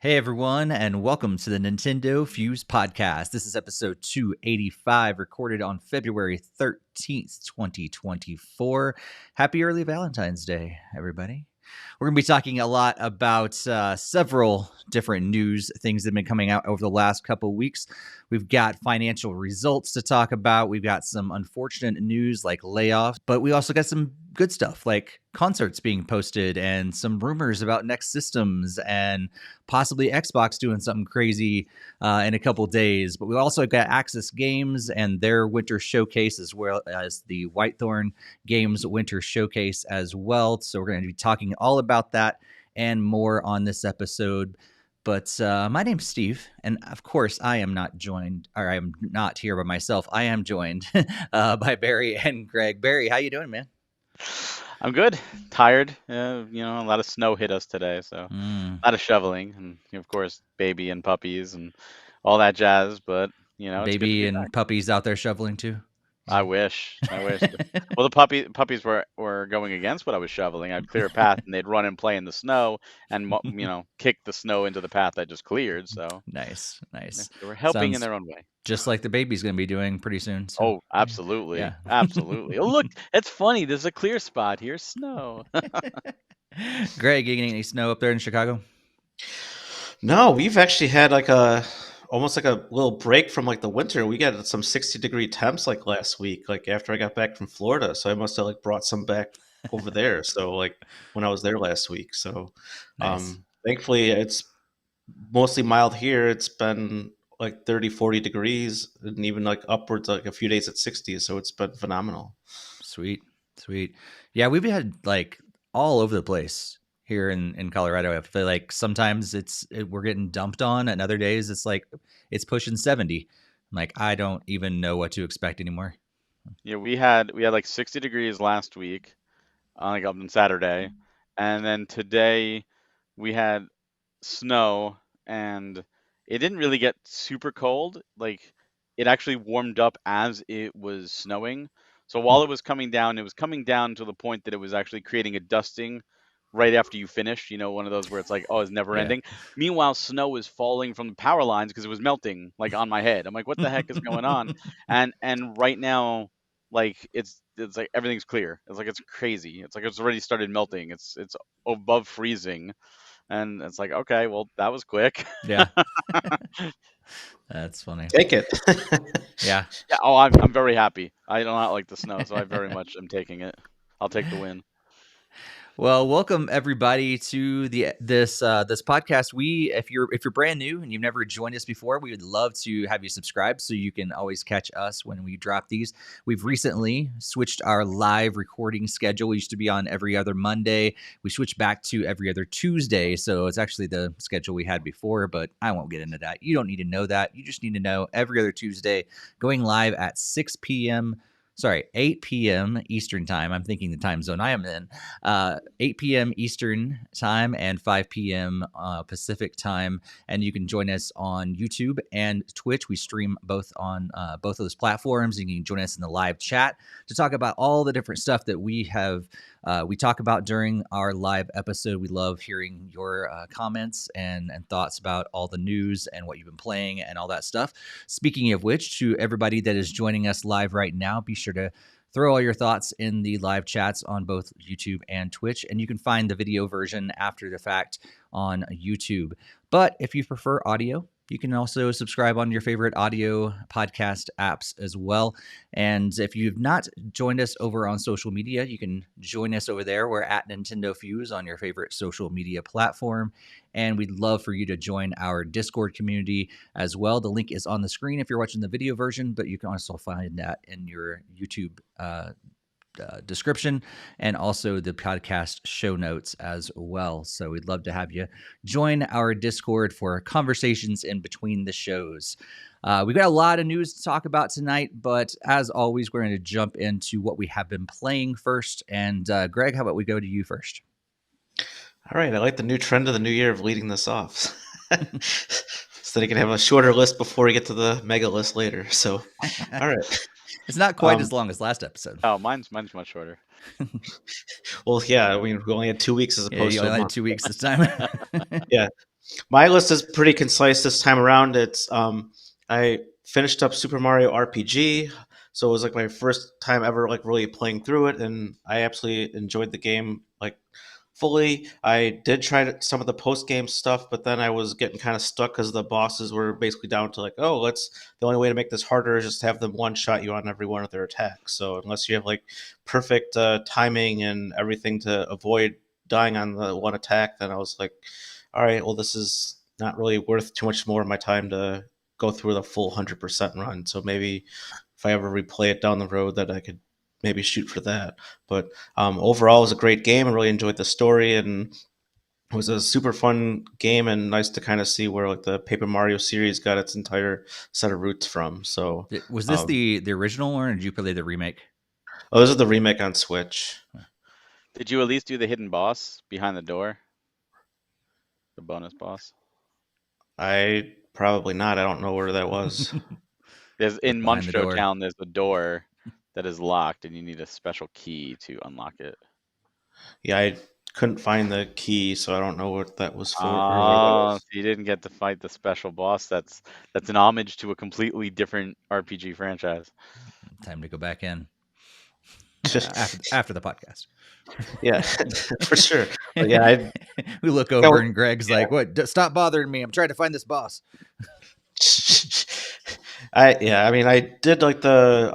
Hey everyone, and welcome to the NintendoFuse Podcast. This is episode 285, recorded on February 13th, 2024. Happy early Valentine's Day, everybody. We're going to be talking a lot about several different news things that have been coming out over the last couple of weeks. We've got financial results to talk about. We've got some unfortunate news like layoffs, but we also got some good stuff like concerts being posted and some rumors about next systems and possibly Xbox doing something crazy in a couple days. But we also got Aksys Games and their winter showcase, as well as the Whitethorn Games Winter showcase as well. So we're going to be talking all about that and more on this episode. But my name's Steve, and of course, I am not here by myself. I am joined by Barry and Greg. Barry, how you doing, man? I'm good. Tired. A lot of snow hit us today, so a lot of shoveling, and of course, baby and puppies and all that jazz. But it's good to Baby be and back. puppies out there shoveling too. I wish. Well, the puppies were going against what I was shoveling. I'd clear a path, and they'd run and play in the snow, and kick the snow into the path I just cleared. So Nice. they were helping in their own way. Just like the baby's going to be doing pretty soon. So. Oh, absolutely. Yeah. Absolutely. Oh, look, it's funny. There's a clear spot here. Snow. Greg, you getting any snow up there in Chicago? No, we've actually had almost like a little break from like the winter. We got some 60-degree temps like last week, like after I got back from Florida. So I must have like brought some back over there. So like when I was there last week. So Nice. Thankfully it's mostly mild here. It's been like 30, 40 degrees and even like upwards like a few days at 60. So it's been phenomenal. Sweet. Yeah, we've had like all over the place here in Colorado. I feel like sometimes we're getting dumped on, and other days it's pushing 70. I'm like, I don't even know what to expect anymore. Yeah, we had like 60 degrees last week, like up on Saturday, and then today we had snow, and it didn't really get super cold. Like it actually warmed up as it was snowing. So while it was coming down to the point that it was actually creating a dusting right after you finish. One of those where it's like, oh, it's never Yeah. ending. Meanwhile, snow was falling from the power lines because it was melting like on my head. I'm like, what the heck is going on? And right now, like it's like everything's clear. It's like it's crazy. It's like it's already started melting. It's above freezing. And it's like, okay, well, that was quick. Yeah. That's funny. Take it. Yeah. Yeah. Oh, I'm very happy. I do not like the snow, so I very much am taking it. I'll take the win. Well, welcome everybody to this podcast. If you're brand new and you've never joined us before, we would love to have you subscribe so you can always catch us when we drop these. We've recently switched our live recording schedule. We used to be on every other Monday. We switched back to every other Tuesday, so it's actually the schedule we had before, but I won't get into that. You don't need to know that. You just need to know every other Tuesday, going live at 8 p.m. Eastern time. I'm thinking the time zone I am in. 8 p.m. Eastern time and 5 p.m. Pacific time. And you can join us on YouTube and Twitch. We stream both on both of those platforms. You can join us in the live chat to talk about all the different stuff that we talk about during our live episode. We love hearing your comments and thoughts about all the news and what you've been playing and all that stuff. Speaking of which, to everybody that is joining us live right now, be sure to throw all your thoughts in the live chats on both YouTube and Twitch, and you can find the video version after the fact on YouTube. But if you prefer audio, you can also subscribe on your favorite audio podcast apps as well. And if you've not joined us over on social media, you can join us over there. We're at NintendoFuse on your favorite social media platform. And we'd love for you to join our Discord community as well. The link is on the screen if you're watching the video version, but you can also find that in your YouTube description and also the podcast show notes as well. So we'd love to have you join our Discord for conversations in between the shows. We've got a lot of news to talk about tonight, but as always, we're going to jump into what we have been playing first. And Greg, how about we go to you first? All right. I like the new trend of the new year of leading this off. So they can have a shorter list before we get to the mega list later. So, all right. It's not quite as long as last episode. Oh, mine's much shorter. Well, yeah, we only had 2 weeks as opposed to you only had 2 weeks this time. Yeah. My list is pretty concise this time around. It's I finished up Super Mario RPG, so it was like my first time ever like really playing through it, and I absolutely enjoyed the game like fully. I did try some of the post game stuff, but then I was getting kind of stuck because the bosses were basically down to like, oh, let's the only way to make this harder is just have them one shot you on every one of their attacks. So unless you have like perfect timing and everything to avoid dying on the one attack, then I was like, all right, well, this is not really worth too much more of my time to go through the full 100% run. So maybe if I ever replay it down the road, that I could maybe shoot for that. But overall, it was a great game. I really enjoyed the story, and it was a super fun game, and nice to kind of see where like the Paper Mario series got its entire set of roots from. So, Was this the original or did you play the remake? oh, this is the remake on Switch. Did you at least do the hidden boss behind the door? The bonus boss? I probably not. I don't know where that was. There's in Behind the Munchto door. Town. There's a door that is locked, and you need a special key to unlock it. Yeah, I couldn't find the key, so I don't know what that was for or where that Oh, was. so you didn't get to fight the special boss. That's an homage to a completely different RPG franchise. Time to go back in Yeah. after the podcast. Yeah, for sure. But yeah, We look over and Greg's like, "What? Stop bothering me! I'm trying to find this boss." I mean, I did like the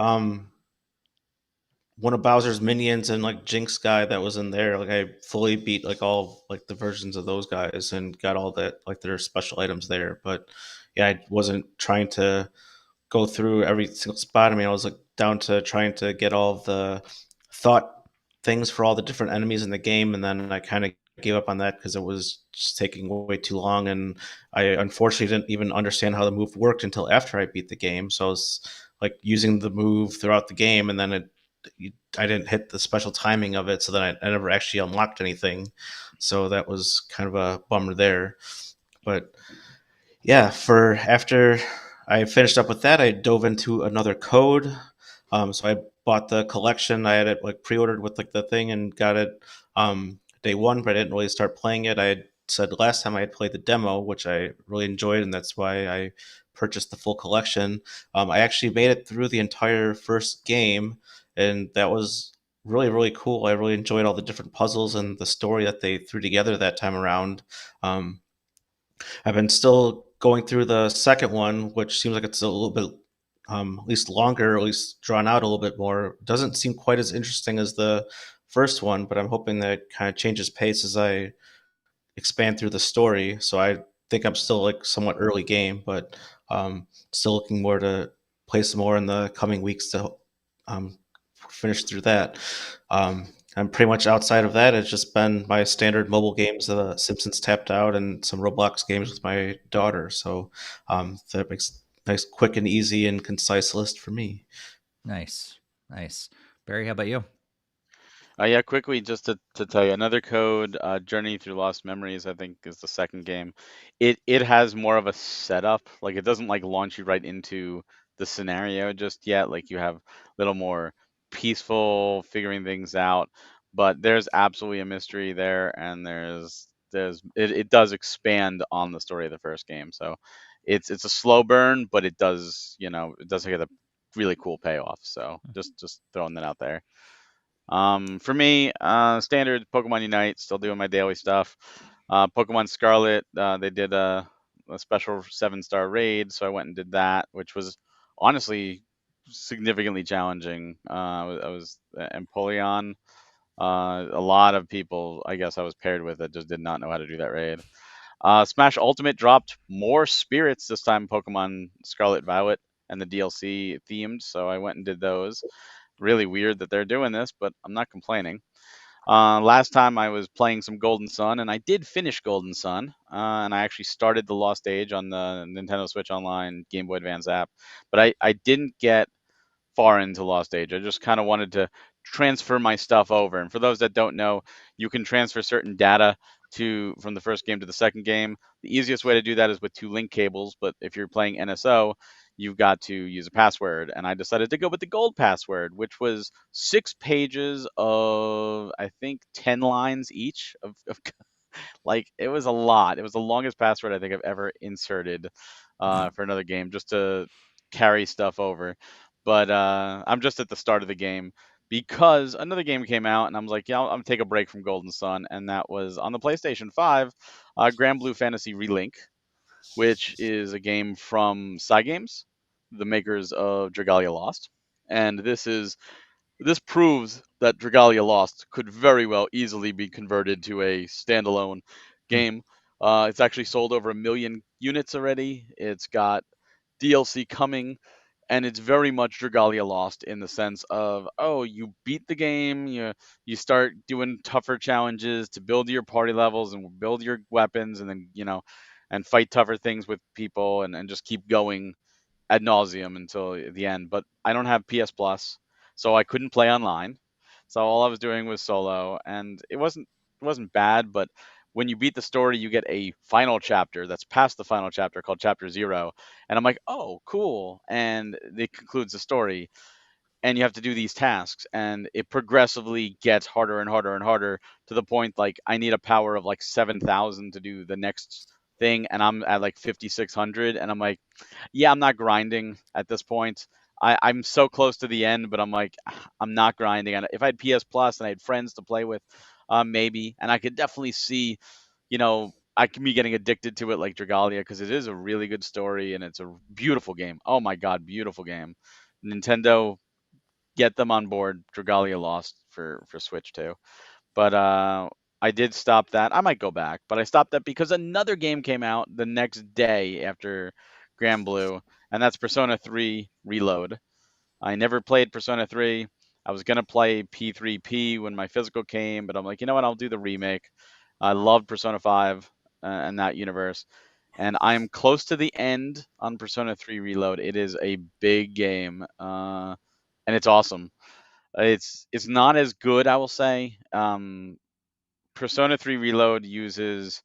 one of Bowser's minions and like Jinx guy that was in there. Like I fully beat like all like the versions of those guys and got all that like their special items there. But yeah, I wasn't trying to go through every single spot. I mean, I was like down to trying to get all the thought things for all the different enemies in the game, and then I kind of gave up on that because it was just taking way too long, and I unfortunately didn't even understand how the move worked until after I beat the game. So I was like using the move throughout the game, and then I didn't hit the special timing of it, so then I never actually unlocked anything. So that was kind of a bummer there. But yeah, for after I finished up with that, I dove into another code. So I bought the collection. I had it like pre-ordered with like the thing and got it day one, but I didn't really start playing it. I had said last time I had played the demo, which I really enjoyed, and that's why I purchased the full collection. I actually made it through the entire first game, and that was really cool. I really enjoyed all the different puzzles and the story that they threw together that time around. Um, I've been still going through the second one, which seems like it's a little bit at least longer, or at least drawn out a little bit more. Doesn't seem quite as interesting as the first one, but I'm hoping that it kind of changes pace as I expand through the story. So I think I'm still like somewhat early game, but still looking more to play some more in the coming weeks to um, finish through that. I'm pretty much outside of that. It's just been my standard mobile games, Simpsons Tapped Out, and some Roblox games with my daughter. So that makes a nice, quick and easy and concise list for me. Nice. Barry, how about you? Yeah, quickly, just to tell you, another code, Journey Through Lost Memories, I think is the second game. It has more of a setup. Like it doesn't like launch you right into the scenario just yet. Like you have a little more peaceful figuring things out. But there's absolutely a mystery there, and it does expand on the story of the first game. So it's a slow burn, but it does get a really cool payoff. So just throwing that out there. For me, standard Pokemon Unite, still doing my daily stuff. Pokemon Scarlet, they did a special 7-star raid, so I went and did that, which was honestly significantly challenging. I was Empoleon. A lot of people, I guess, I was paired with that just did not know how to do that raid. Smash Ultimate dropped more spirits this time, Pokemon Scarlet Violet, and the DLC themed, so I went and did those. Really weird that they're doing this, but I'm not complaining. Last time I was playing some Golden Sun, and I did finish Golden Sun, and I actually started the Lost Age on the Nintendo Switch Online Game Boy Advance app, but I didn't get far into Lost Age. I just kind of wanted to transfer my stuff over. And for those that don't know, you can transfer certain data to from the first game to the second game. The easiest way to do that is with two link cables, but if you're playing NSO, you've got to use a password. And I decided to go with the gold password, which was 6 pages of I think 10 lines each of Like, it was a lot. It was the longest password I think I've ever inserted for another game just to carry stuff over. But I'm just at the start of the game because another game came out, and I was like, yeah, I'm gonna take a break from Golden Sun, and that was on the PlayStation 5, Grand Blue Fantasy Relink, which is a game from Games, the makers of Dragalia Lost. And this proves that Dragalia Lost could very well easily be converted to a standalone game. It's actually sold over 1 million units already. It's got DLC coming, and it's very much Dragalia Lost in the sense of, oh, you beat the game, you start doing tougher challenges to build your party levels and build your weapons, and then and fight tougher things with people, and just keep going ad nauseum until the end. But I don't have PS Plus, so I couldn't play online. So all I was doing was solo, and it wasn't bad. But when you beat the story, you get a final chapter that's past the final chapter called Chapter Zero, and I'm like, oh, cool, and it concludes the story. And you have to do these tasks, and it progressively gets harder and harder and harder to the point like I need a power of like 7,000 to do the next thing, and I'm at like 5,600, and I'm like, yeah, I'm not grinding at this point. I'm so close to the end, but I'm like, I'm not grinding. And if I had PS Plus and I had friends to play with, maybe. And I could definitely see, I can be getting addicted to it like Dragalia because it is a really good story and it's a beautiful game. Oh my God, beautiful game. Nintendo, get them on board. Dragalia Lost for Switch too. But I did stop that. I might go back, but I stopped that because another game came out the next day after Grand Blue, and that's Persona 3 Reload. I never played Persona 3. I was gonna play P3P when my physical came, but I'm like, you know what? I'll do the remake. I loved Persona 5 and that universe, and I'm close to the end on Persona 3 Reload. It is a big game, and it's awesome. It's not as good, I will say. Persona 3 Reload uses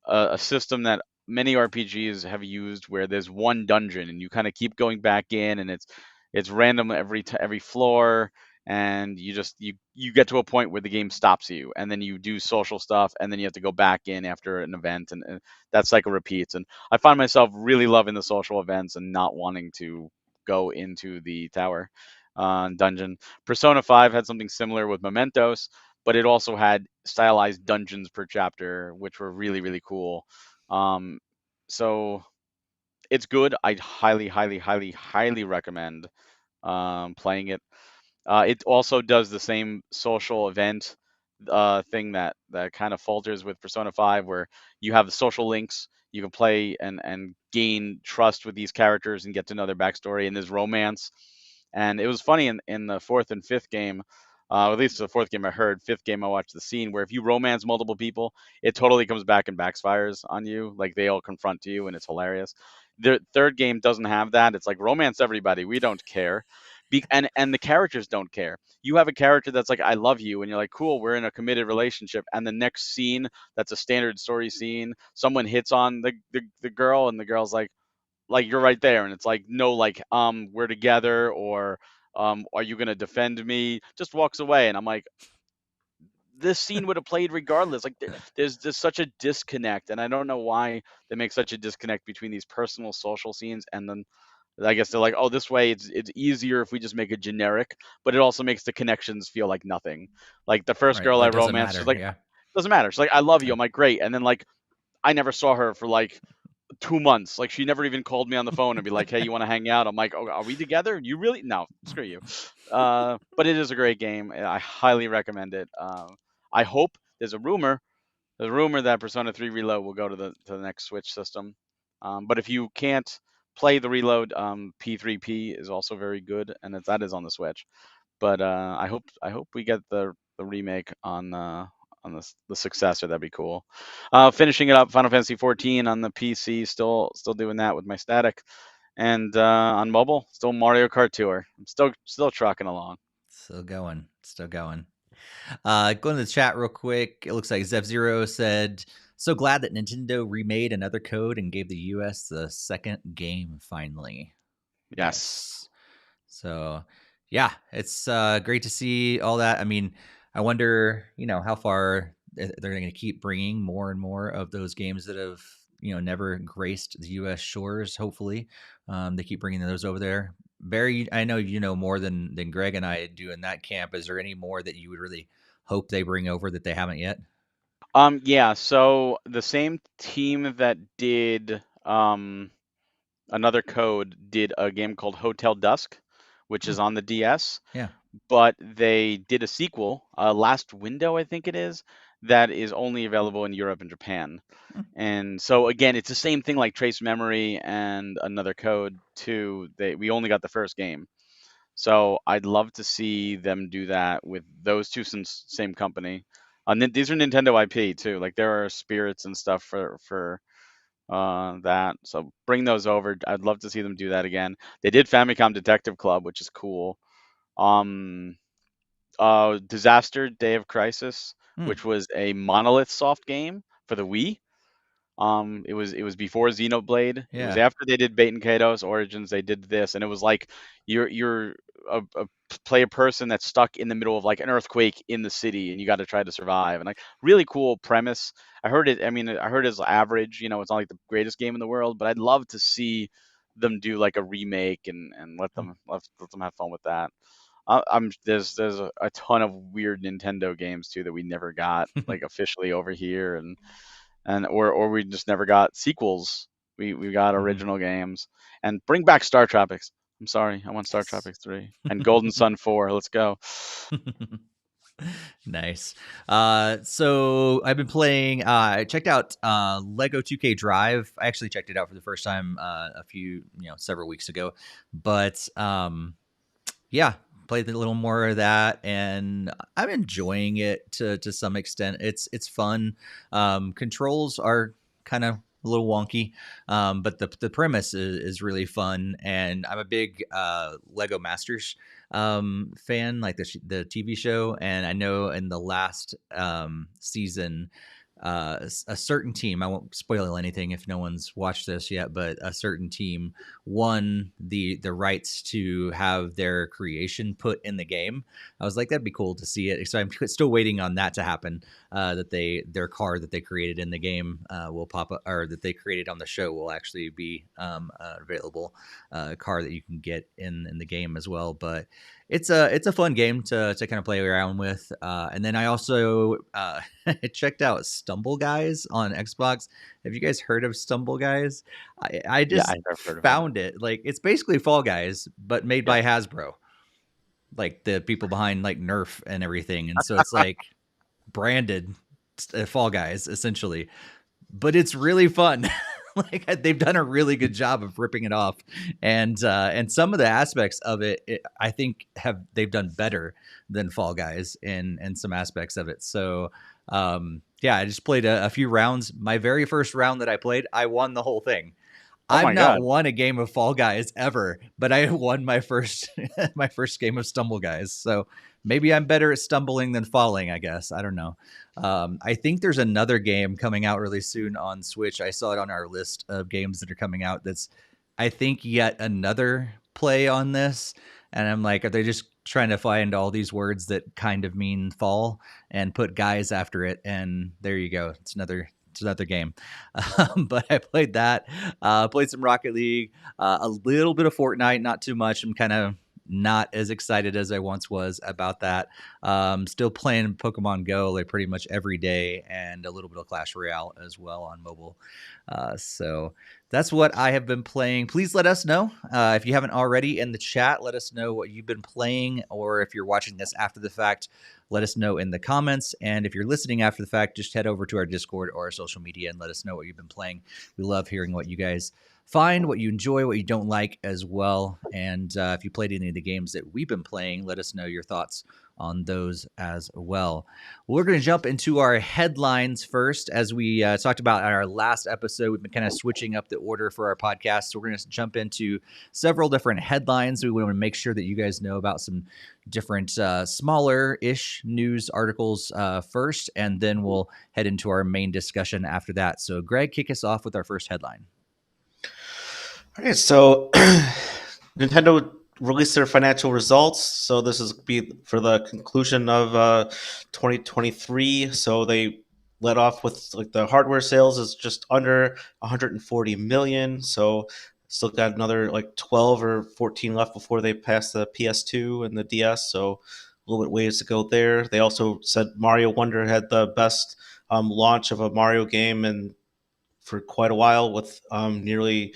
a system that many RPGs have used, where there's one dungeon and you kind of keep going back in, and it's random every floor, and you get to a point where the game stops you, and then you do social stuff, and then you have to go back in after an event, and that cycle repeats. And I find myself really loving the social events and not wanting to go into the tower dungeon. Persona 5 had something similar with Mementos, but it also had stylized dungeons per chapter, which were really, really cool. Um, so it's good. I'd highly, highly, highly, highly recommend playing it. It also does the same social event thing that kind of falters with Persona 5, where you have social links. You can play and gain trust with these characters and get to know their backstory, and there's romance. And it was funny in the fourth and fifth game, at least the fourth game I heard. Fifth game I watched the scene where if you romance multiple people, it totally comes back and backfires on you. Like, they all confront you, and it's hilarious. The third game doesn't have that. It's like, romance everybody. We don't care. And the characters don't care. You have a character that's like, I love you, and you're like, cool, we're in a committed relationship. And the next scene, that's a standard story scene, someone hits on the girl, and the girl's like you're right there, and it's like, no, like, we're together, or are you gonna defend me? Just walks away, and I'm like, this scene would have played regardless. Like, there's just such a disconnect, and I don't know why they make such a disconnect between these personal social scenes, and then I guess they're like, oh, this way it's easier if we just make it generic, but it also makes the connections feel like nothing. Like, the first Right. girl I Like, doesn't romanced, she's matter. like, Yeah. doesn't matter. She's like, I love you. Yeah. I'm like, great. And then, like, I never saw her for like 2 months. Like, she never even called me on the phone and be like, hey, you want to hang out? I'm like, oh, are we together? You really? No, screw you. But it is a great game. I highly recommend it. I hope there's a rumor that Persona 3 Reload will go to the next Switch system. But if you can't play the Reload, P3P is also very good, and that is on the Switch. But I hope we get the remake on the successor. That'd be cool. Finishing it up, Final Fantasy 14 on the PC. Still doing that with my static, and on mobile, still Mario Kart Tour. I'm still trucking along. Still going. Still going. Going to the chat real quick. It looks like Zev Zero said, "So glad that Nintendo remade another code and gave the US the second game finally." Yes. Yes. So, yeah, it's great to see all that. I mean, I wonder, how far they're going to keep bringing more and more of those games that have never graced the U.S. shores. Hopefully, they keep bringing those over there. Barry, I know you know more than Greg and I do in that camp. Is there any more that you would really hope they bring over that they haven't yet? Yeah, so the same team that did Another Code did a game called Hotel Dusk, which is on the DS, Yeah. but they did a sequel, Last Window, I think it is, that is only available in Europe and Japan. And so again, it's the same thing like Trace Memory and Another Code 2. We only got the first game. So I'd love to see them do that with those two since same company. These are Nintendo IP too. Like there are spirits and stuff for that. So bring those over. I'd love to see them do that again. They did Famicom Detective Club, which is cool. Disaster Day of Crisis, which was a Monolith Soft game for the Wii. It was before Xenoblade. It was Yeah. after they did Bait and Kados Origins. They did this, and it was like you're play a person that's stuck in the middle of like an earthquake in the city, and you got to try to survive. And like really cool premise. I heard it. I mean, I heard it's average. You know, it's not like the greatest game in the world, but I'd love to see them do like a remake and let them have fun with that. There's a ton of weird Nintendo games too that we never got like officially over here, or we just never got sequels. We got original games, and bring back Star Tropics. I'm sorry, I want Star Tropics 3 and Golden Sun 4. Let's go. Nice. So I've been playing. I checked out Lego 2K Drive. I actually checked it out for the first time several weeks ago, but yeah, played a little more of that, and I'm enjoying it to some extent. It's fun. Controls are kind of a little wonky, but the premise is really fun, and I'm a big Lego Masters fan, like the TV show, and I know in the last season, a certain team, I won't spoil anything if no one's watched this yet, but a certain team won the rights to have their creation put in the game. I was like, that'd be cool to see it. So I'm still waiting on that to happen, that their car that they created in the game will pop up, or that they created on the show will actually be available car that you can get in the game as well. But it's a fun game to kind of play around with. And then I also checked out Stumble Guys on Xbox. Have you guys heard of Stumble Guys? I just found it. Like, it's basically Fall Guys, but made by Hasbro. Like the people behind like Nerf and everything. And so it's like branded Fall Guys essentially, but it's really fun. Like they've done a really good job of ripping it off, and some of the aspects of it I think they've done better than Fall Guys in some aspects of it. So yeah, I just played a few rounds. My very first round that I played, I won the whole thing. I've not won a game of Fall Guys ever, but I won my first my first game of Stumble Guys. So maybe I'm better at stumbling than falling, I guess. I don't know. I think there's another game coming out really soon on Switch. I saw it on our list of games that are coming out. That's, I think, yet another play on this. And I'm like, are they just trying to find all these words that kind of mean fall and put guys after it? And there you go. It's another game. But I played that, played some Rocket League, a little bit of Fortnite, not too much. I'm kind of not as excited as I once was about that. Still playing Pokemon Go like pretty much every day, and a little bit of Clash Royale as well on mobile. So that's what I have been playing. Please let us know if you haven't already in the chat. Let us know what you've been playing, or if you're watching this after the fact, let us know in the comments. And if you're listening after the fact, just head over to our Discord or our social media and let us know what you've been playing. We love hearing what you guys find, what you enjoy, what you don't like as well. And if you played any of the games that we've been playing, let us know your thoughts on those as well. We're going to jump into our headlines first. As we talked about in our last episode, we've been kind of switching up the order for our podcast. So we're going to jump into several different headlines. We want to make sure that you guys know about some different smaller-ish news articles first, and then we'll head into our main discussion after that. So Greg, kick us off with our first headline. All right, so Nintendo released their financial results. So this is be for the conclusion of 2023. So they let off with like the hardware sales is just under 140 million. So still got another like 12 or 14 left before they pass the PS2 and the DS. So a little bit ways to go there. They also said Mario Wonder had the best launch of a Mario game and for quite a while with nearly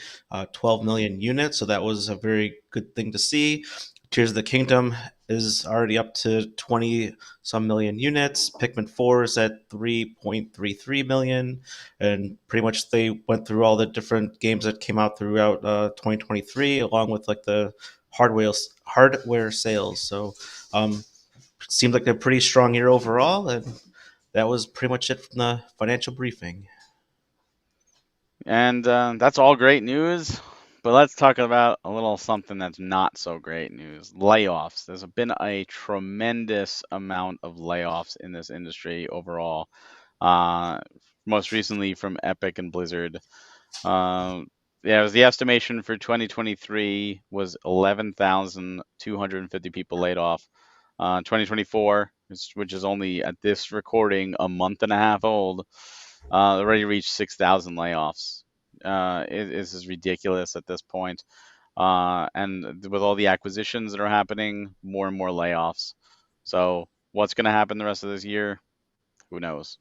12 million units. So that was a very good thing to see. Tears of the Kingdom is already up to 20 some million units. Pikmin 4 is at 3.33 million. And pretty much they went through all the different games that came out throughout 2023, along with like the hardware sales. So seemed like a pretty strong year overall. And that was pretty much it from the financial briefing. And that's all great news. But let's talk about a little something that's not so great news: layoffs. There's been a tremendous amount of layoffs in this industry overall. Uh, Most recently from Epic and Blizzard. Yeah, it was the estimation for 2023 was 11,250 people laid off. 2024, which is only at this recording a month and a half old, already reached 6,000 layoffs. It is ridiculous at this point. And with all the acquisitions that are happening, more and more layoffs. So what's going to happen the rest of this year? Who knows?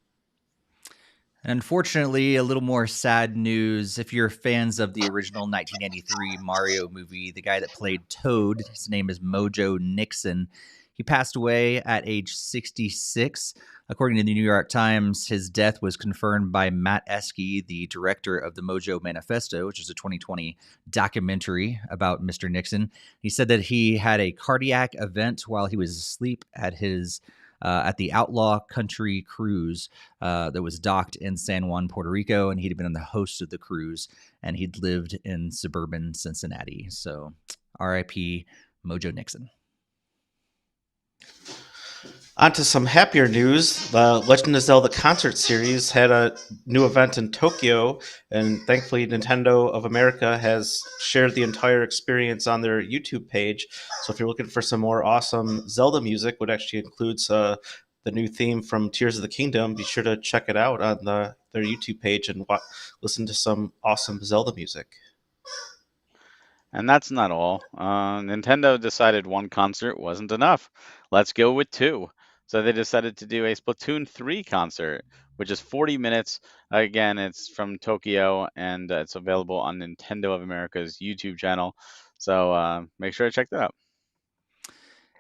Unfortunately, a little more sad news. If you're fans of the original 1993 Mario movie, the guy that played Toad, his name is Mojo Nixon. He passed away at age 66. According to the New York Times, his death was confirmed by Matt Esky, the director of the Mojo Manifesto, which is a 2020 documentary about Mr. Nixon. He said that he had a cardiac event while he was asleep at the Outlaw Country cruise that was docked in San Juan, Puerto Rico, and he'd been on the host of the cruise, and he'd lived in suburban Cincinnati. So, R.I.P. Mojo Nixon. On to some happier news. The Legend of Zelda concert series had a new event in Tokyo, and thankfully, Nintendo of America has shared the entire experience on their YouTube page. So, if you're looking for some more awesome Zelda music, which actually includes the new theme from Tears of the Kingdom, be sure to check it out on their YouTube page and listen to some awesome Zelda music. And that's not all. Nintendo decided one concert wasn't enough. Let's go with two. So they decided to do a Splatoon 3 concert, which is 40 minutes. Again, it's from Tokyo, and it's available on Nintendo of America's YouTube channel. So make sure to check that out.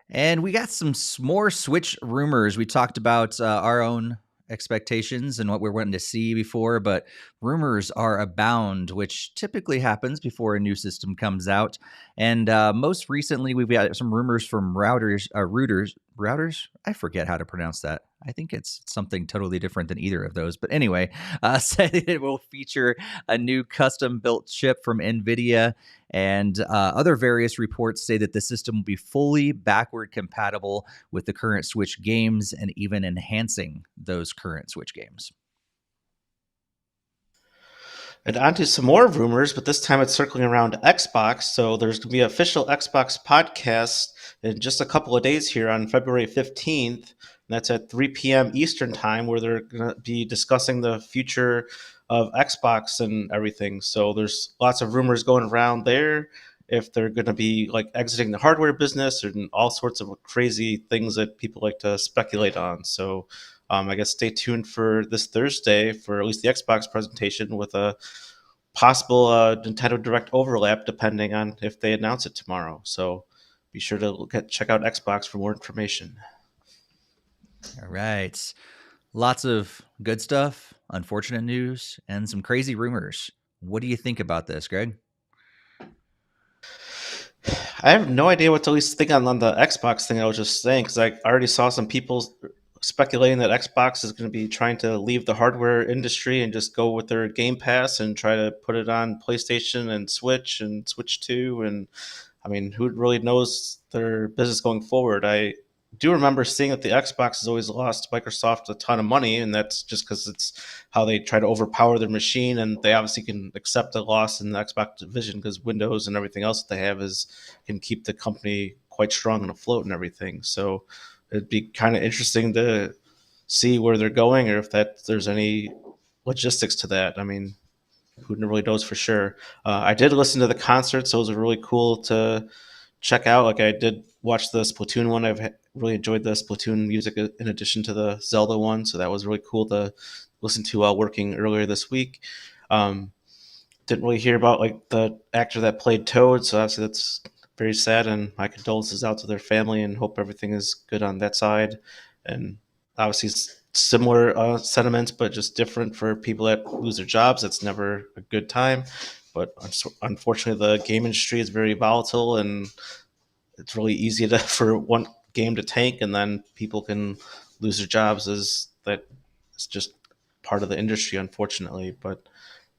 And we got some more Switch rumors. We talked about our own expectations and what we're wanting to see before, but rumors are abound, which typically happens before a new system comes out. And most recently, we've got some rumors from routers. I forget how to pronounce that. I think it's something totally different than either of those. But anyway, said it will feature a new custom-built chip from NVIDIA. And other various reports say that the system will be fully backward compatible with the current Switch games and even enhancing those current Switch games. And on to some more rumors, but this time it's circling around Xbox. So there's going to be an official Xbox podcast in just a couple of days here on February 15th. And that's at 3 p.m. Eastern time, where they're going to be discussing the future of Xbox and everything. So there's lots of rumors going around there, if they're going to be like exiting the hardware business and all sorts of crazy things that people like to speculate on. So I guess stay tuned for this Thursday for at least the Xbox presentation with a possible Nintendo Direct overlap, depending on if they announce it tomorrow. So be sure to check out Xbox for more information. All right. Lots of good stuff, unfortunate news, and some crazy rumors. What do you think about this, Greg? I have no idea what to at least think on the Xbox thing I was just saying, because I already saw some people speculating that Xbox is going to be trying to leave the hardware industry and just go with their Game Pass and try to put it on PlayStation and Switch 2. And I mean, who really knows their business going forward? I do remember seeing that the Xbox has always lost Microsoft a ton of money, and that's just because it's how they try to overpower their machine, and they obviously can accept a loss in the Xbox division because Windows and everything else that they have is can keep the company quite strong and afloat and everything. So it'd be kind of interesting to see where they're going, or if that there's any logistics to that. I mean, who really knows for sure? I did listen to the concert, so it was really cool to check out. Like I did watch the Splatoon one. Really enjoyed the Splatoon music in addition to the Zelda one, so that was really cool to listen to while working earlier this week. Um, didn't really hear about like the actor that played Toad, so obviously that's very sad. And my condolences out to their family, and hope everything is good on that side. And obviously, similar sentiments, but just different for people that lose their jobs. That's never a good time. But unfortunately, the game industry is very volatile, and it's really easy to for one game to tank, and then people can lose their jobs. As that it's just part of the industry, unfortunately. But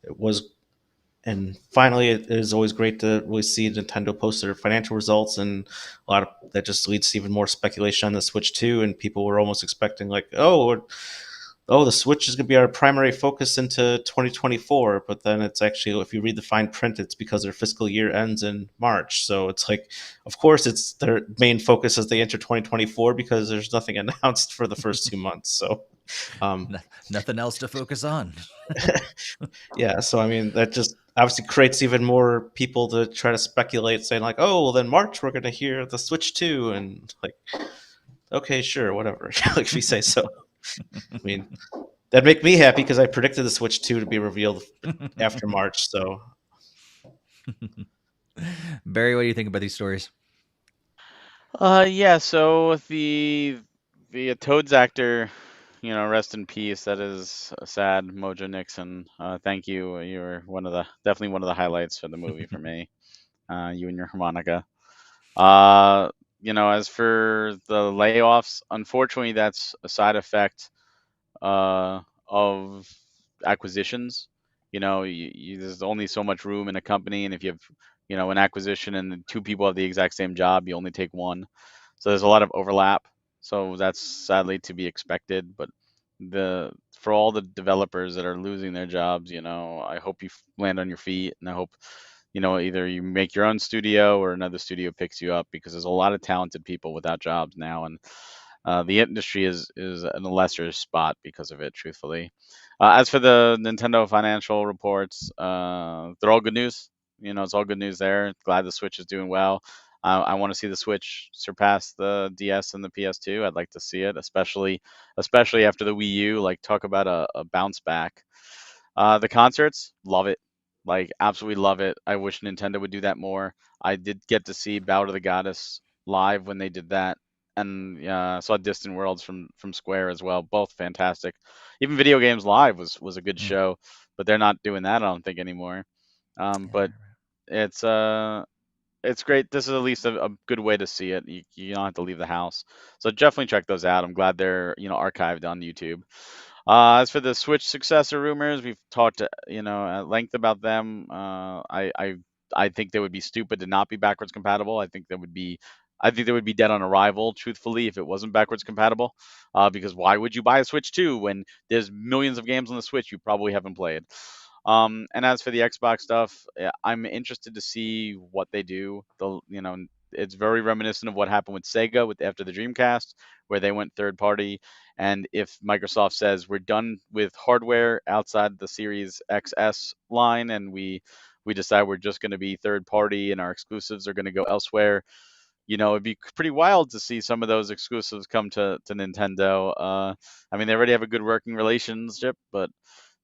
it was and finally, it is always great to really see Nintendo post their financial results, and a lot of that just leads to even more speculation on the Switch 2. And people were almost expecting like, oh, the Switch is going to be our primary focus into 2024. But then it's actually, if you read the fine print, it's because their fiscal year ends in March. So it's like, of course, it's their main focus as they enter 2024 because there's nothing announced for the first 2 months. So um, Nothing else to focus on. yeah, so I mean that just obviously creates even more people to try to speculate, saying like, "Oh, well, then March we're going to hear the Switch 2," and like, okay, sure, whatever, like if you say so. I mean, that'd make me happy because I predicted the Switch 2 to be revealed after March. So Barry, what do you think about these stories? Yeah. So the Toads actor, rest in peace. That is sad. Mojo Nixon. Thank you. You're definitely one of the highlights for the movie for me. You and your harmonica. Uh, as for the layoffs, unfortunately, that's a side effect of acquisitions. There's only so much room in a company, and if you have, an acquisition and two people have the exact same job, you only take one. So there's a lot of overlap. So that's sadly to be expected. But for all the developers that are losing their jobs, I hope you land on your feet, and I hope, either you make your own studio or another studio picks you up, because there's a lot of talented people without jobs now, and the industry is in a lesser spot because of it, truthfully. As for the Nintendo financial reports, they're all good news. It's all good news there. Glad the Switch is doing well. I want to see the Switch surpass the DS and the PS2. I'd like to see it, especially after the Wii U. Like, talk about a bounce back. The concerts, love it. Like, absolutely love it. I wish Nintendo would do that more. I did get to see Bow to the Goddess live when they did that, and saw Distant Worlds from Square as well. Both fantastic. Even Video Games Live was a good Mm. show, but they're not doing that, I don't think, anymore. But it's it's great. This is at least a good way to see it. You don't have to leave the house, so definitely check those out. I'm glad they're archived on YouTube. As for the Switch successor rumors, we've talked at length about them. I think they would be stupid to not be backwards compatible. I think they would be dead on arrival, truthfully, if it wasn't backwards compatible. Because why would you buy a Switch 2 when there's millions of games on the Switch you probably haven't played? And as for the Xbox stuff, I'm interested to see what they do. It's very reminiscent of what happened with Sega after the Dreamcast, where they went third party. And if Microsoft says we're done with hardware outside the Series XS line, and we decide we're just going to be third party and our exclusives are going to go elsewhere, it'd be pretty wild to see some of those exclusives come to Nintendo. I mean, they already have a good working relationship, but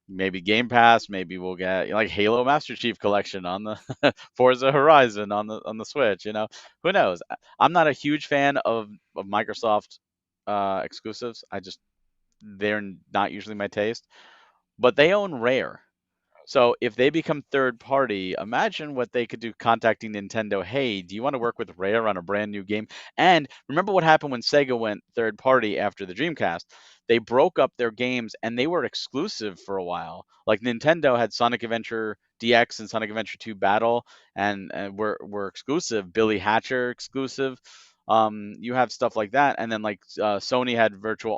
maybe Game Pass, maybe we'll get like Halo Master Chief Collection on the Forza Horizon on the Switch. Who knows? I'm not a huge fan of Microsoft exclusives. They're not usually my taste, but they own Rare. So if they become third party, imagine what they could do contacting Nintendo. Hey, do you want to work with Rare on a brand new game? And remember what happened when Sega went third party after the Dreamcast? They broke up their games and they were exclusive for a while. Like, Nintendo had Sonic Adventure DX and Sonic Adventure 2 Battle, and were exclusive. Billy Hatcher exclusive. You have stuff like that, and then like Sony had Virtual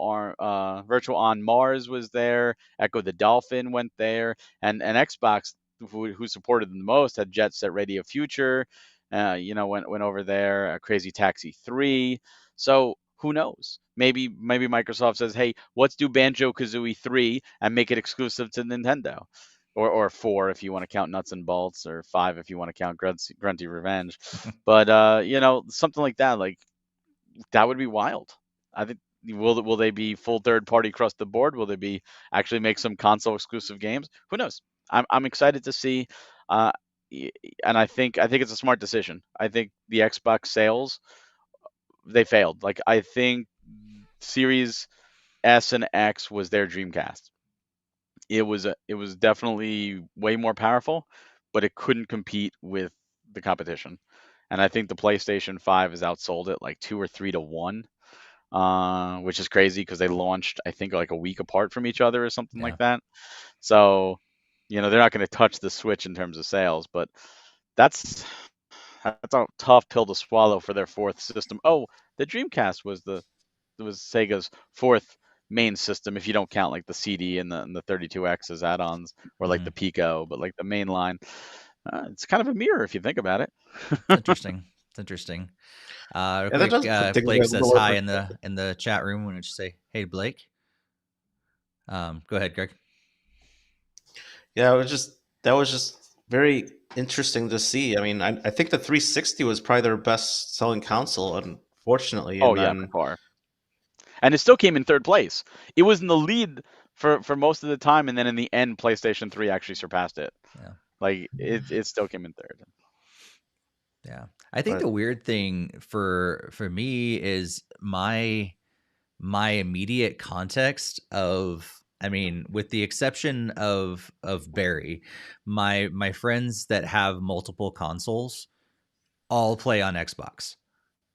on Mars was there. Echo the Dolphin went there, and Xbox, who supported them the most, had Jet Set Radio Future. Went over there. Crazy Taxi 3. So who knows? Maybe Microsoft says, hey, let's do Banjo Kazooie 3 and make it exclusive to Nintendo. Or 4 if you want to count Nuts and Bolts, or 5 if you want to count Grunty Revenge. But something like that, that would be wild. I think will they be full third party across the board? Will they be actually make some console exclusive games? Who knows? I'm excited to see, uh, and I think it's a smart decision. I think the Xbox sales, they failed. Like, I think Series S and X was their Dreamcast. It was definitely way more powerful, but it couldn't compete with the competition. And I think the PlayStation 5 has outsold it like 2 or 3 to 1, which is crazy because they launched, I think, like a week apart from each other or something Yeah. like that. So, they're not going to touch the Switch in terms of sales, but that's that's a tough pill to swallow for their fourth system. Oh, the Dreamcast was Sega's fourth main system, if you don't count like the CD and the 32X as add-ons, or like Mhm. the Pico, but like the main line. It's kind of a mirror if you think about it. It's interesting. It's interesting. Real Yeah, that quick, does put things in Blake a says little more hi perspective. in the chat room. Why don't you say, hey, Blake? Go ahead, Greg. Yeah, that was just very interesting to see. I mean, I think the 360 was probably their best selling console, unfortunately, Oh and yeah, by then far. And it still came in third place. It was in the lead for most of the time, and then in the end, PlayStation 3 actually surpassed it. Yeah. Like, it still came in third. Yeah. I think the but weird thing for me is my immediate context of, I mean, with the exception of Barry, my friends that have multiple consoles all play on Xbox,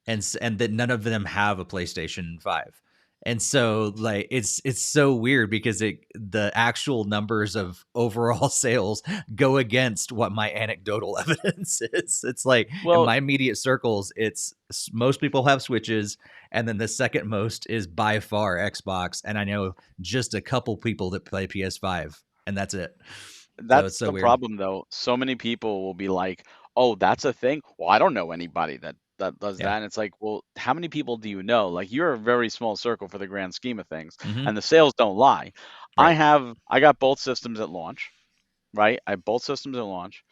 and that none of them have a PlayStation 5. And so, like, it's so weird because the actual numbers of overall sales go against what my anecdotal evidence is. It's like in Well, my immediate circles, it's most people have Switches, and then the second most is by far Xbox, and I know just a couple people that play PS5, and that's it. So it's that's so the weird. problem, though. So many people will be like, "Oh, that's a thing." Well, I don't know anybody that does Yeah. that. And it's like, well, how many people do you know? Like, you're a very small circle for the grand scheme of things, Hmm. and the sales don't lie. Right. I got both systems at launch, right? I have both systems at launch.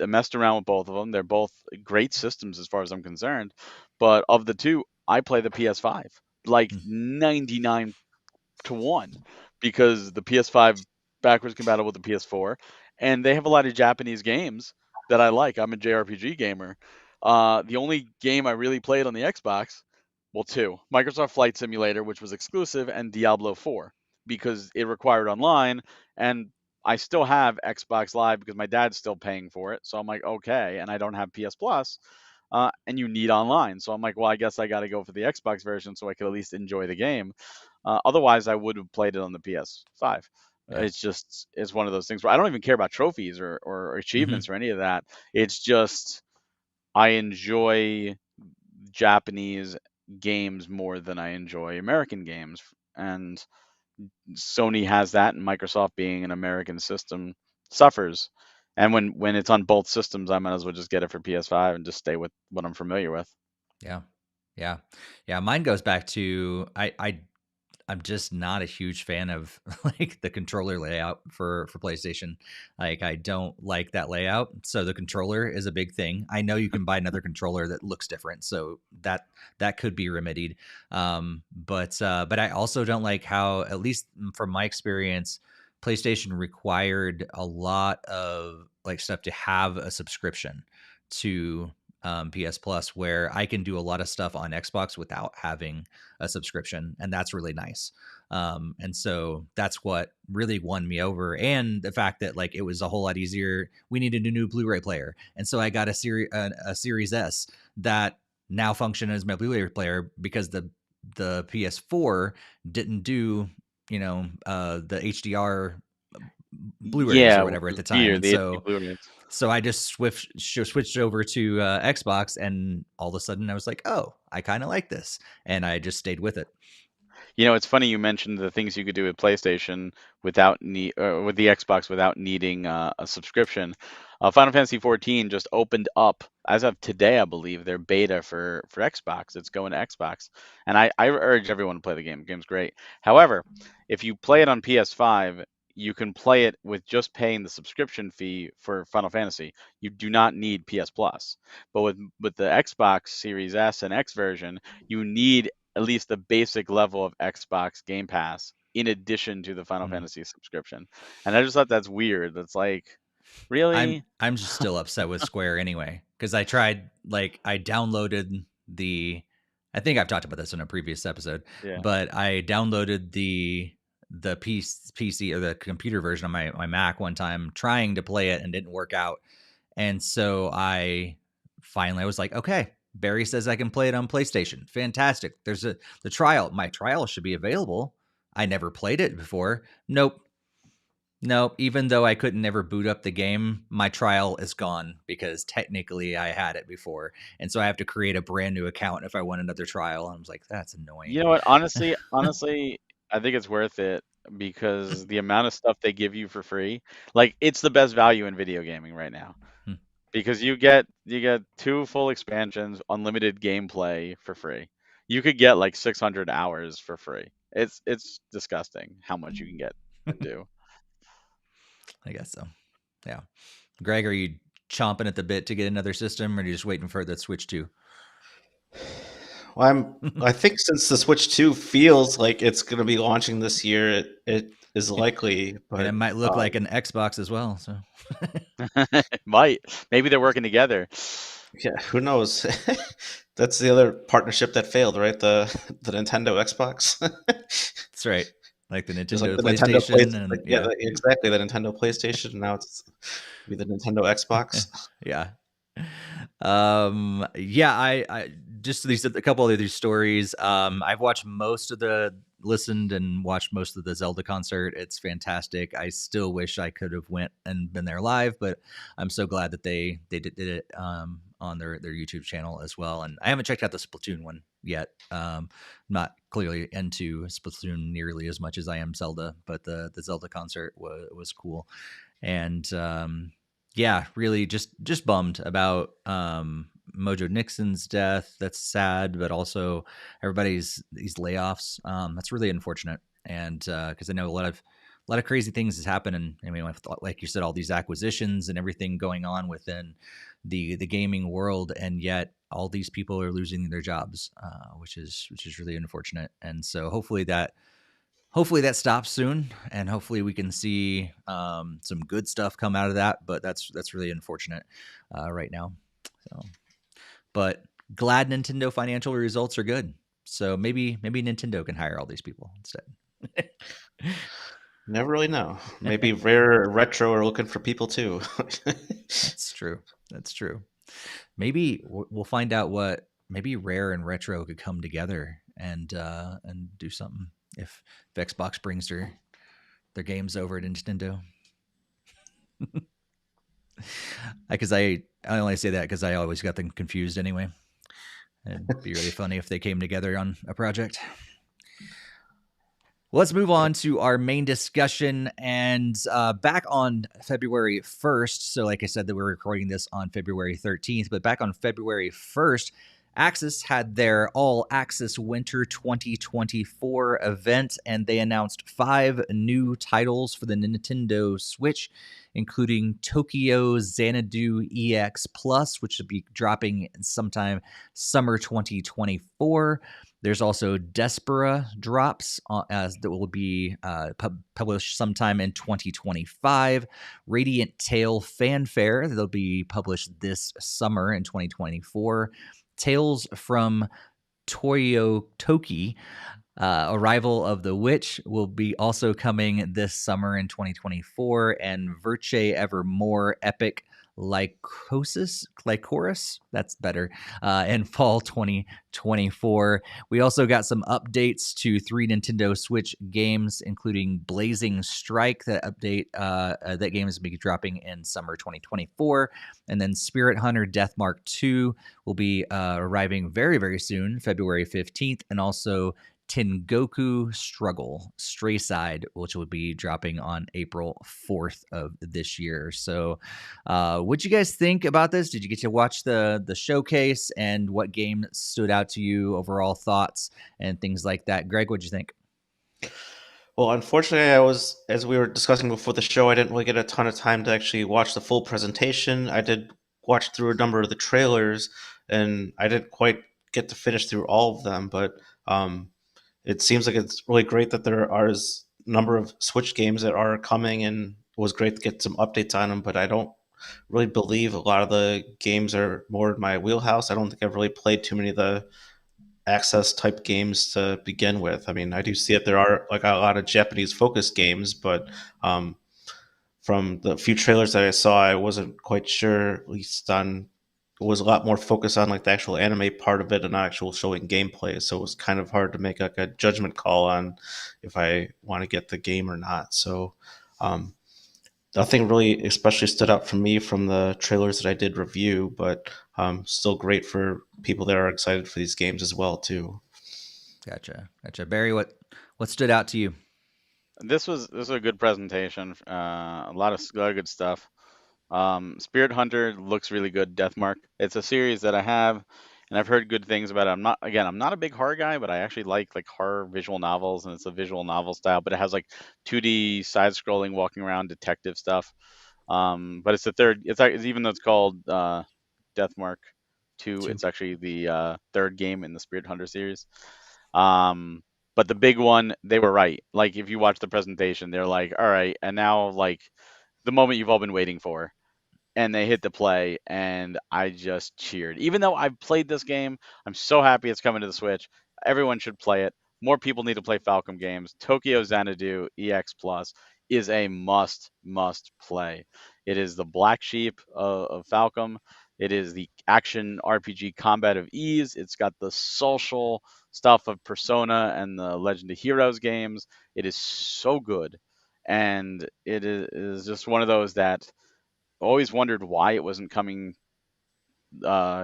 I messed around with both of them. They're both great systems as far as I'm concerned. But of the two, I play the PS5 like 99 to 1, because the PS5 backwards compatible with the PS4, and they have a lot of Japanese games that I like. I'm a JRPG gamer. The only game I really played on the Xbox, well, two: Microsoft Flight Simulator, which was exclusive, and Diablo 4, because it required online, and I still have Xbox Live because my dad's still paying for it. So I'm like, okay, and I don't have PS Plus, and you need online. So I'm like, well, I guess I got to go for the Xbox version so I could at least enjoy the game. Otherwise, I would have played it on the PS5. Yeah. It's one of those things where I don't even care about trophies or Hmm. achievements or any of that. It's just I enjoy Japanese games more than I enjoy American games, and Sony has that, and Microsoft, being an American system, suffers. And when it's on both systems, I might as well just get it for PS5 and just stay with what I'm familiar with. Yeah. Yeah. Yeah. Mine goes back to I'm just not a huge fan of like the controller layout for PlayStation. Like, I don't like that layout. So the controller is a big thing. I know you can buy another controller that looks different, so that could be remedied. But I also don't like how, at least from my experience, PlayStation required a lot of like stuff to have a subscription to PS Plus, where I can do a lot of stuff on Xbox without having a subscription, and that's really nice. And so that's what really won me over, and the fact that like it was a whole lot easier. We needed a new Blu-ray player, and so I got a Series S that now function as my Blu-ray player, because the PS4 didn't do the HDR Blu-rays or whatever at the time, and the HD so Blu-rays. so I just switched over to Xbox, and all of a sudden I was like, oh, I kind of like this, and I just stayed with it. It's funny you mentioned the things you could do with PlayStation with the Xbox without needing a subscription. Final Fantasy 14 just opened up as of today, I believe, their beta for Xbox. It's going to Xbox, and I urge everyone to play the game. The game's great. However, if you play it on PS5, you can play it with just paying the subscription fee for Final Fantasy. You do not need PS Plus. But with the Xbox Series S and X version, you need at least the basic level of Xbox Game Pass in addition to the Final Fantasy subscription. And I just thought that's weird. That's like, really? I'm just still upset with Square anyway, because I tried, like, I downloaded I think I've talked about this in a previous episode, Yeah. but I downloaded the PC or the computer version of my Mac one time, trying to play it, and didn't work out. And so I was like, okay, Barry says I can play it on PlayStation. Fantastic. There's the trial. My trial should be available. I never played it before. Nope. Even though I couldn't never boot up the game, my trial is gone because technically I had it before. And so I have to create a brand new account if I want another trial. I was like, that's annoying. You know what? Honestly, I think it's worth it because the amount of stuff they give you for free, like it's the best value in video gaming right now. Because you get 2 full expansions, unlimited gameplay for free. You could get like 600 hours for free. It's disgusting how much you can get and do. I guess so. Yeah. Greg, are you chomping at the bit to get another system, or are you just waiting for the Switch 2? Well, I think since the Switch 2 feels like it's going to be launching this year, it is likely. But and it might look like an Xbox as well. So might. Maybe they're working together. Yeah, who knows? That's the other partnership that failed, right? The Nintendo Xbox. That's right. Like the Nintendo like the PlayStation. Nintendo And exactly. The Nintendo PlayStation. And now it's be the Nintendo Xbox. Yeah. I just a couple of these stories. I've listened and watched most of the Zelda concert. It's fantastic. I still wish I could have went and been there live, but I'm so glad that they did it on their YouTube channel as well. And I haven't checked out the Splatoon one yet. Not clearly into Splatoon nearly as much as I am Zelda, but the Zelda concert was cool. And really just bummed about Mojo Nixon's death. That's sad, but also these layoffs. That's really unfortunate, and because I know a lot of crazy things has happened, and I mean, like you said, all these acquisitions and everything going on within the gaming world, and yet all these people are losing their jobs, which is really unfortunate. And so hopefully that stops soon, and hopefully we can see some good stuff come out of that. But that's really unfortunate right now. So, but glad Nintendo financial results are good. So maybe Nintendo can hire all these people instead. Never really know. Maybe Rare or Retro are looking for people too. That's true. Maybe we'll find out what maybe Rare and Retro could come together and do something if Xbox brings their games over to Nintendo. Because I only say that because I always got them confused anyway. It'd be really funny if they came together on a project. Let's move on to our main discussion, and back on February 1st. So like I said, that we're recording this on February 13th, but back on February 1st, Aksys had their All Aksys Winter 2024 event, and they announced 5 new titles for the Nintendo Switch, including Tokyo Xanadu EX Plus, which will be dropping sometime summer 2024. There's also Despera drops that will be published sometime in 2025. Radiant Tale Fanfare, that'll be published this summer in 2024. Tales from Toyotoki, Arrival of the Witch, will be also coming this summer in 2024. And Virche Evermore Epic Lycoris, that's better, in fall 2024. We also got some updates to 3 Nintendo Switch games, including Blazing Strike. That update, that game is going to be dropping in summer 2024. And then Spirit Hunter Deathmark 2 will be arriving very, very soon, February 15th. And also Tengoku Struggle Stray Side, which will be dropping on April 4th of this year. So, what'd you guys think about this? Did you get to watch the showcase, and what game stood out to you? Overall thoughts and things like that. Greg, what'd you think? Well, unfortunately, as we were discussing before the show, I didn't really get a ton of time to actually watch the full presentation. I did watch through a number of the trailers, and I didn't quite get to finish through all of them. But it seems like it's really great that there are a number of Switch games that are coming, and it was great to get some updates on them. But I don't really believe a lot of the games are more in my wheelhouse. I don't think I've really played too many of the access type games to begin with. I mean, I do see that there are like a lot of Japanese focused games, but from the few trailers that I saw, I wasn't quite sure. At least on, it was a lot more focused on like the actual anime part of it and not actual showing gameplay. So it was kind of hard to make like a judgment call on if I want to get the game or not. So nothing really especially stood out for me from the trailers that I did review, but still great for people that are excited for these games as well too. Gotcha. Barry, what stood out to you? This was a good presentation. A lot of good stuff. Spirit Hunter looks really good. Deathmark. It's a series that I have, and I've heard good things about it. I'm not a big horror guy, but I actually like horror visual novels, and it's a visual novel style, but it has like 2D side-scrolling, walking around detective stuff. But it's the third. It's even though it's called Deathmark 2, it's actually the third game in the Spirit Hunter series. But the big one, they were right. Like if you watch the presentation, they're like, all right, and now like the moment you've all been waiting for, and they hit the play, and I just cheered. Even though I've played this game, I'm so happy it's coming to the Switch. Everyone should play it. More people need to play Falcom games. Tokyo Xanadu EX Plus is a must play. It is the black sheep of Falcom. It is the action RPG combat of Ys. It's got the social stuff of Persona and the Legend of Heroes games. It is so good. And it is just one of those that always wondered why it wasn't coming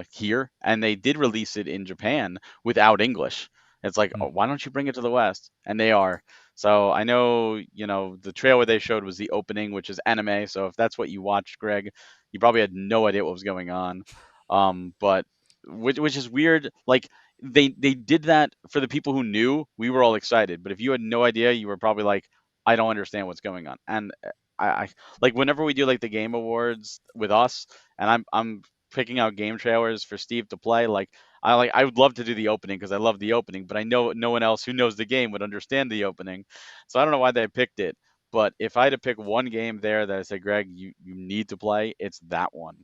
here, and they did release it in Japan without English. It's like, oh, why don't you bring it to the West? And they are. So I know, the trailer they showed was the opening, which is anime. So if that's what you watched, Greg, you probably had no idea what was going on. But which is weird. Like they did that for the people who knew. We were all excited, but if you had no idea, you were probably like, I don't understand what's going on. And I like whenever we do like the game awards with us, and I'm picking out game trailers for Steve to play. I would love to do the opening because I love the opening, but I know no one else who knows the game would understand the opening. So I don't know why they picked it. But if I had to pick one game there that I said, Greg, you need to play, it's that one.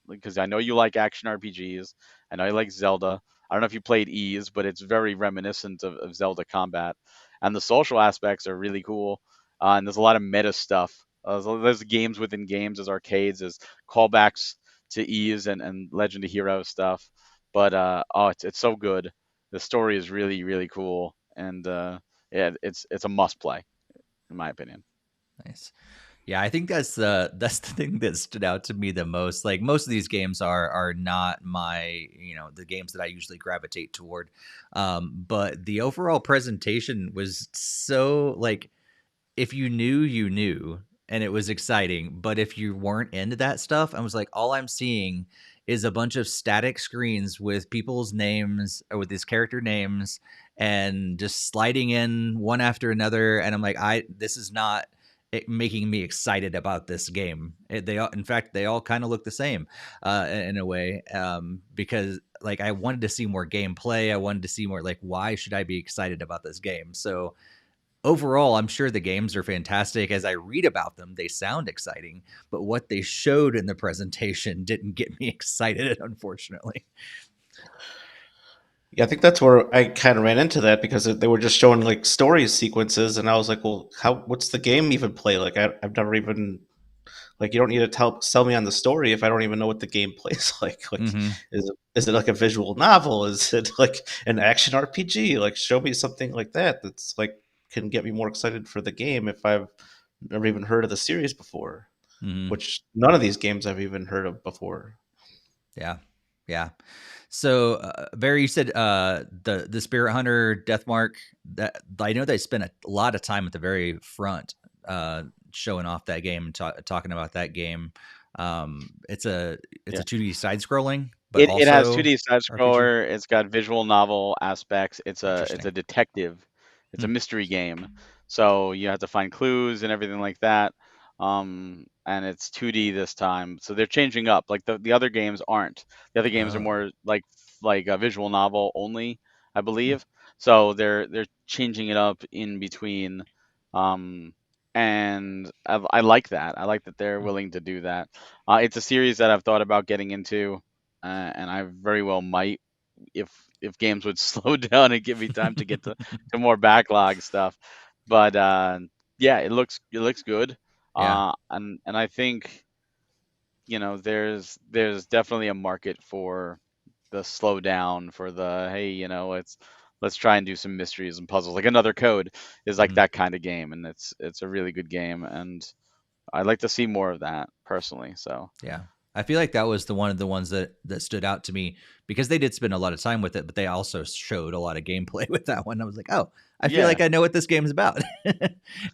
Because I know you like action RPGs. I know you like Zelda. I don't know if you played Ys, but it's very reminiscent of Zelda combat. And the social aspects are really cool. And there's a lot of meta stuff. There's games within games, as arcades, as callbacks to Ys and Legend of Heroes stuff. But it's so good. The story is really really cool, and yeah, it's a must play in my opinion. Nice. Yeah, I think that's the thing that stood out to me the most. Like most of these games are not my, the games that I usually gravitate toward. But the overall presentation was so like, if you knew, you knew, and it was exciting. But if you weren't into that stuff, I was like, all I'm seeing is a bunch of static screens with people's names or with these character names and just sliding in one after another. And I'm like, this is not making me excited about this game. In fact, they all kind of look the same in a way, because like I wanted to see more gameplay. I wanted to see more like, why should I be excited about this game? So overall, I'm sure the games are fantastic. As I read about them, they sound exciting, but what they showed in the presentation didn't get me excited, unfortunately. Yeah, I think that's where I kind of ran into that because they were just showing like story sequences, and I was like, "Well, what's the game even play?" Like, I've never even Like, you don't need to sell me on the story if I don't even know what the game plays like. Like, Mm-hmm. is it like a visual novel? Is it like an action RPG? Like, show me something like that that's like can get me more excited for the game if I've never even heard of the series before, Mm-hmm. which none of these games I've even heard of before. Yeah. Yeah. So, Barry, you said the Spirit Hunter Deathmark. That I know they spent a lot of time at the very front, showing off that game and talking about that game. It's a Yeah. 2D side scrolling, but It has also 2D side RPG. scroller. It's got visual novel aspects. It's Interesting. a detective. It's a Hmm. mystery game. So you have to find clues and everything like that. And it's 2D this time. So they're changing up. Like the other games aren't. The other games are Oh. more like a visual novel only, I Hmm. believe. So they're changing it up in between. Um, and I like that. I like that they're willing to do that. It's a series that I've thought about getting into, and I very well might if games would slow down and give me time to get to more backlog stuff. But yeah, it looks good, Yeah. and I think there's definitely a market for the slow down, for the hey, let's try and do some mysteries and puzzles. Like Another Code is like Hmm. that kind of game, and it's a really good game, and I'd like to see more of that personally. So Yeah. I feel like that was the one of the ones that stood out to me because they did spend a lot of time with it, but they also showed a lot of gameplay with that one. I was like, oh, I feel yeah, like I know what this game's about.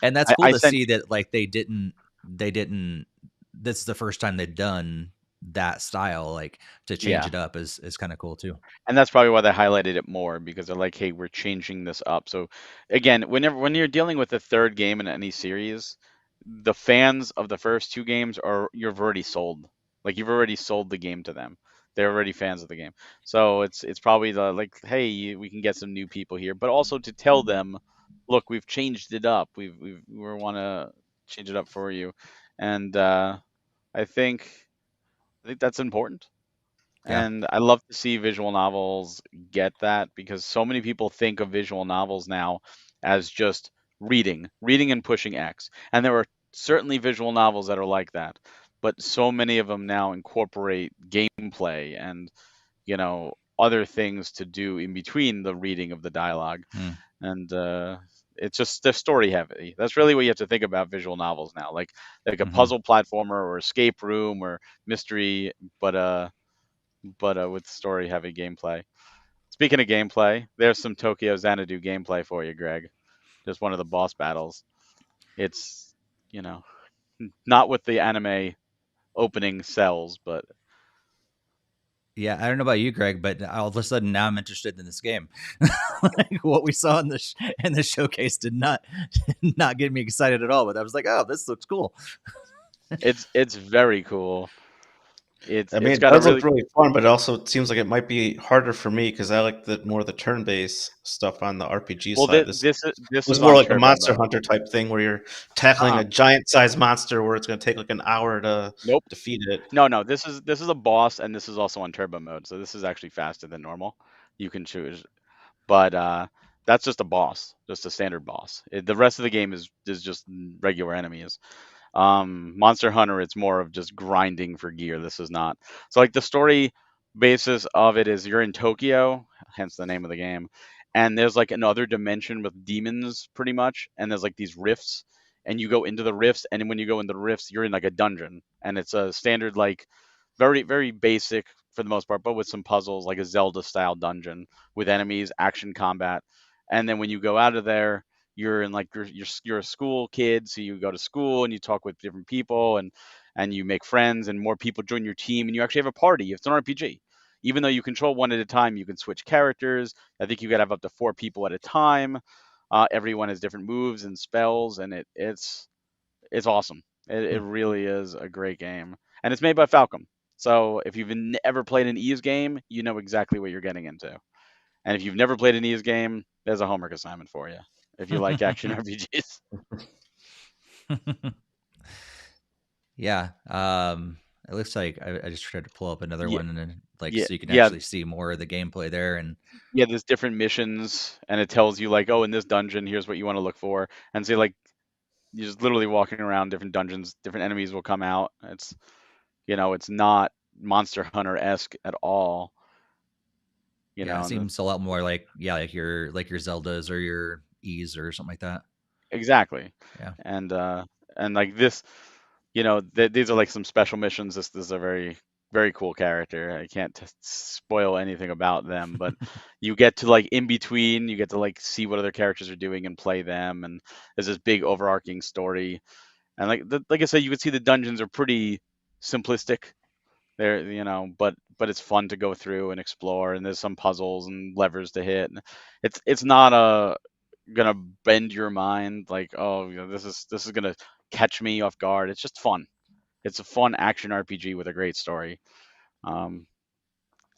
And that's cool I to sent see that like they didn't this is the first time they've done that style, like to change yeah. it up is kind of cool too. And that's probably why they highlighted it more, because they're like, hey, we're changing this up. So again, when you're dealing with the third game in any series, the fans of the first two games are you've already sold. Like you've already sold the game to them. They're already fans of the game. So it's probably the like, hey, we can get some new people here, but also to tell them, look, we've changed it up. We want to change it up for you. And I think I think that's important. Yeah. And I love to see visual novels get that, because so many people think of visual novels now as just reading and pushing X. And there are certainly visual novels that are like that, but so many of them now incorporate gameplay and, other things to do in between the reading of the dialogue. Mm. And it's just they're story heavy. That's really what you have to think about visual novels now, like a Hmm. puzzle platformer or escape room or mystery, but with story heavy gameplay. Speaking of gameplay, there's some Tokyo Xanadu gameplay for you, Greg. Just one of the boss battles. It's, you know, not what the anime opening sells, but Yeah, I don't know about you, Greg, but all of a sudden now I'm interested in this game. Like what we saw in the showcase did not not get me excited at all. But I was like, oh, this looks cool. it's very cool. I mean, It's it got a does look really really fun, but it also seems like it might be harder for me because I like the more the turn-based stuff on the RPG well. side. This This is is more on like a turbo Monster mode. Hunter type thing where you're tackling a Uh-uh. giant-sized monster where it's going to take like an hour to Nope. defeat it. No. This is a boss, and this is also on turbo mode. So this is actually faster than normal. You can choose, but that's just a boss, just a standard boss. The rest of the game is just regular enemies. Monster Hunter, it's more of just grinding for gear. This is not. So like the story basis of it is you're in Tokyo, hence the name of the game, and there's like another dimension with demons pretty much, and there's like these rifts, and you go into the rifts, and when you go into the rifts, you're in like a dungeon, and it's a standard like very very basic for the most part, but with some puzzles, like a Zelda style dungeon with enemies, action combat, and then when you go out of there, you're in like you're a school kid, so you go to school and you talk with different people, and you make friends, and more people join your team, and you actually have a party. It's an RPG. Even though you control one at a time, you can switch characters. I think you could have up to 4 people at a time. Everyone has different moves and spells, and it's awesome. It Hmm. really is a great game, and it's made by Falcom. So if you've never played an Eve game, you know exactly what you're getting into. And if you've never played an Eve game, there's a homework assignment for you. If you like action RPGs, Yeah. It looks like I just tried to pull up another yeah, one and then like yeah, so you can yeah, actually see more of the gameplay there. And yeah. There's different missions, and it tells you like, oh, in this dungeon, here's what you want to look for, and say like you're just literally walking around different dungeons, different enemies will come out. It's not Monster Hunter esque at all. Yeah, it And seems a lot more like your Zeldas or your E's or something like that. exactly. Yeah. And like this, these are like some special missions. This is a very very cool character. I can't spoil anything about them, but you get to like in between, you get to like see what other characters are doing and play them, and there's this big overarching story. And like I said, you can see the dungeons are pretty simplistic. They're but it's fun to go through and explore, and there's some puzzles and levers to hit. And it's not gonna bend your mind like, oh, this is gonna catch me off guard. It's just fun. It's a fun action RPG with a great story. Um,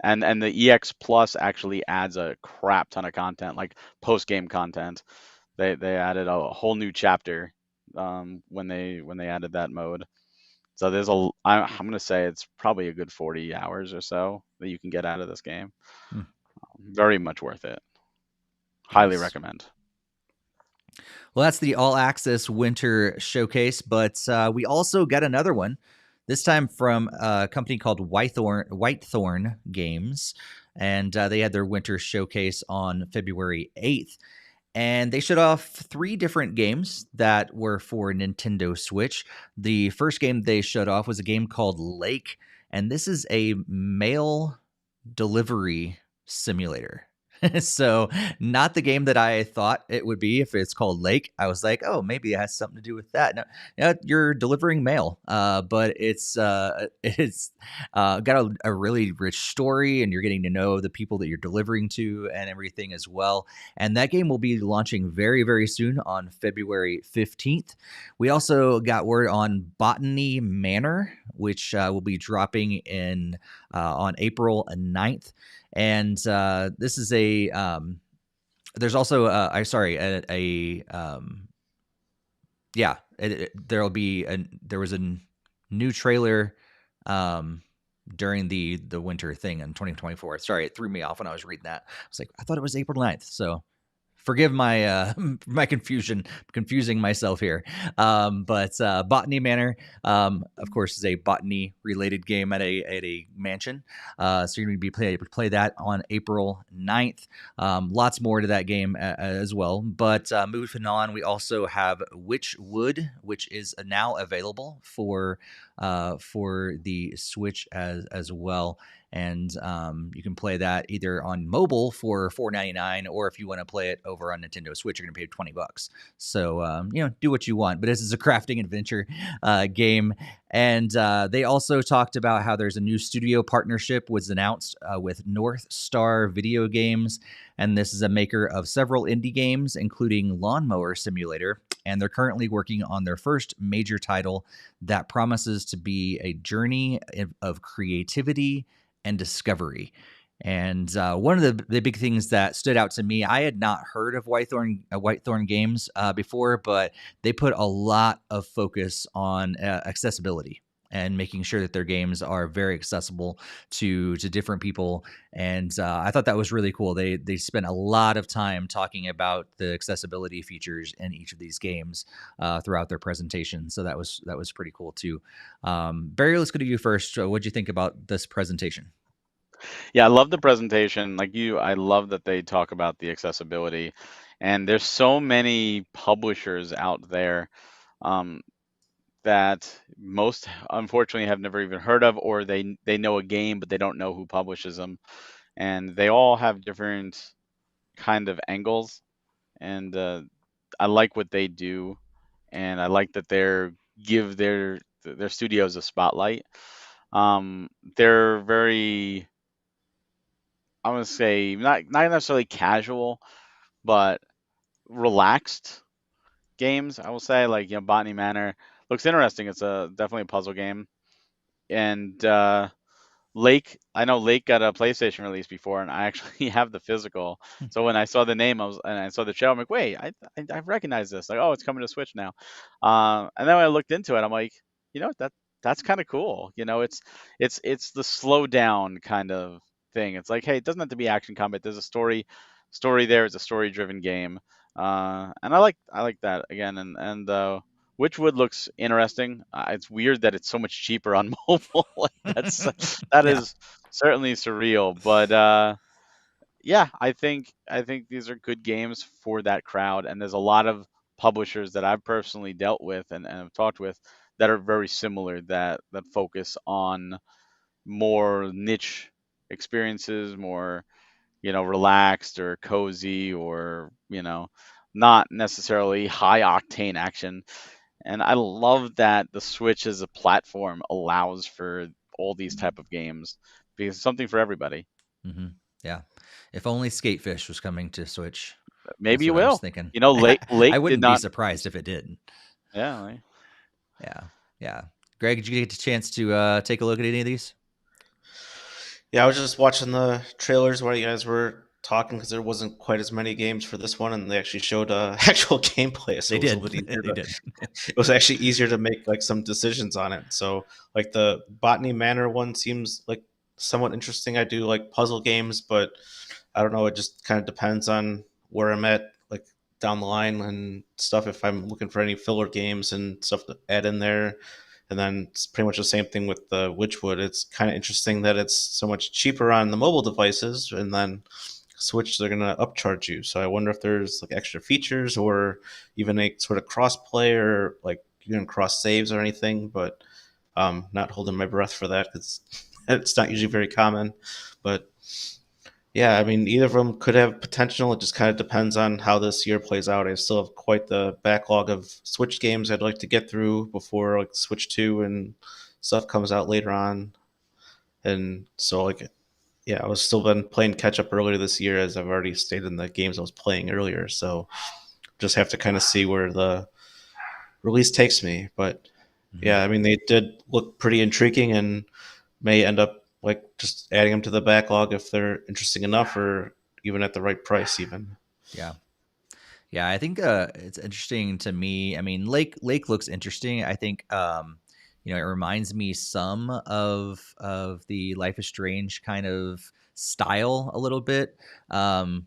and the EX Plus actually adds a crap ton of content, like post game content. They added a whole new chapter when they added that mode. So I'm gonna say it's probably a good 40 hours or so that you can get out of this game. Hmm. Very much worth it. Highly Nice. recommend. Well, that's the All Access Winter Showcase, but we also got another one. This time from a company called Whitethorn Games, and they had their Winter Showcase on February 8th. And they showed off 3 different games that were for Nintendo Switch. The first game they showed off was a game called Lake, and this is a mail delivery simulator. So, not the game that I thought it would be if it's called Lake. I was like, oh, maybe it has something to do with that. No, you're delivering mail, but it's got a really rich story, and you're getting to know the people that you're delivering to and everything as well. And that game will be launching very, very soon on February 15th. We also got word on Botany Manor, which will be dropping in on April 9th. And this is there's also there was a new trailer during the winter thing in 2024. Sorry, it threw me off when I was reading that. I was like, I thought it was April 9th. So forgive my my confusing myself here. But Botany Manor, of course, is a botany related game at a mansion. So you're going to be able to play that on April 9th. Lots more to that game as well. But moving on, we also have Witchwood, which is now available for the Switch as well. And you can play that either on mobile for $4.99, or if you want to play it over on Nintendo Switch, you're going to pay $20. So do what you want. But this is a crafting adventure game, and they also talked about how there's a new studio partnership was announced with North Star Video Games, and this is a maker of several indie games, including Lawnmower Simulator. And they're currently working on their first major title that promises to be a journey of creativity and discovery. And one of the big things that stood out to me, I had not heard of Whitethorn Games before, but they put a lot of focus on accessibility and making sure that their games are very accessible to different people. And I thought that was really cool. They spent a lot of time talking about the accessibility features in each of these games throughout their presentation. So that was pretty cool too. Barry, let's go to you first. What did you think about this presentation? Yeah, I love the presentation. Like you, I love that they talk about the accessibility. And there's so many publishers out there um, that most unfortunately have never even heard of, or they know a game but they don't know who publishes them. And they all have different kind of angles. And I like what they do, and I like that they're give their studios a spotlight. They're very, I want to say, not necessarily casual, but relaxed games. I will say, like, Botany Manor looks interesting. It's a definitely a puzzle game, and Lake. I know Lake got a PlayStation release before, and I actually have the physical. So when I saw the name, and I saw the show, I'm like, wait, I recognize this. Like, oh, it's coming to Switch now. And then when I looked into it, I'm like, that's kind of cool. It's the slow down kind of thing. It's like, hey, it doesn't have to be action combat. There's a story there. It's a story driven game. And I like that again. And Witchwood looks interesting. It's weird that it's so much cheaper on mobile. Like that Yeah. is certainly surreal. But yeah, I think these are good games for that crowd, and there's a lot of publishers that I've personally dealt with and have talked with that are very similar that focus on more niche experiences, more relaxed or cozy or not necessarily high octane action. And I love that the Switch as a platform allows for all these type of games because it's something for everybody. hmm Yeah. If only Skatefish was coming to Switch. Maybe That's you what I was will. thinking. Lake I did wouldn't be not. surprised if it did. Yeah. Yeah. Yeah. Greg, did you get a chance to take a look at any of these? Yeah, I was just watching the trailers while you guys were talking because there wasn't quite as many games for this one, and they actually showed actual gameplay, so They it was a did. little bit easier They did. it was actually easier to make like some decisions on it. So like the Botany Manor one seems like somewhat interesting. I do like puzzle games, but I don't know. It just kind of depends on where I'm at, like down the line and stuff. If I'm looking for any filler games and stuff to add in there, and then it's pretty much the same thing with the Witchwood. It's kind of interesting that it's so much cheaper on the mobile devices, and then Switch they're gonna upcharge you. So I wonder if there's like extra features or even a sort of cross play or like you can cross saves or anything. But not holding my breath for that because it's not usually very common. But yeah, I mean, either of them could have potential. It just kind of depends on how this year plays out. I still have quite the backlog of Switch games I'd like to get through before like Switch 2 and stuff comes out later on. And so, like, yeah, I was still been playing catch up earlier this year, as I've already stated in the games I was playing earlier. So just have to kind of see where the release takes me. But Mhm. yeah, I mean, they did look pretty intriguing and may end up like just adding them to the backlog if they're interesting enough or even at the right price even. Yeah. Yeah, I think it's interesting to me. I mean, Lake looks interesting. I think it reminds me some of the Life is Strange kind of style a little bit,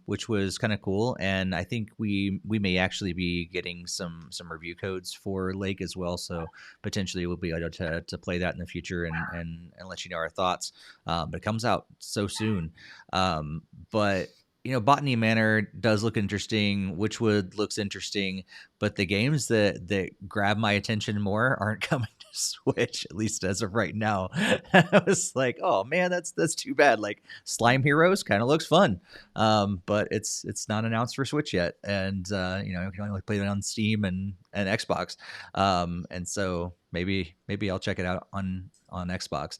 which was kind of cool. And I think we may actually be getting some review codes for Lake as well. So potentially we'll be able to play that in the future and let you know our thoughts. But it comes out so soon. But Botany Manor does look interesting. Witchwood looks interesting, but the games that grab my attention more aren't coming to Switch, at least as of right now. I was like, oh man, that's too bad. Like Slime Heroes kind of looks fun, but it's not announced for Switch yet, and you can only play it on Steam and Xbox, and so maybe I'll check it out on Xbox,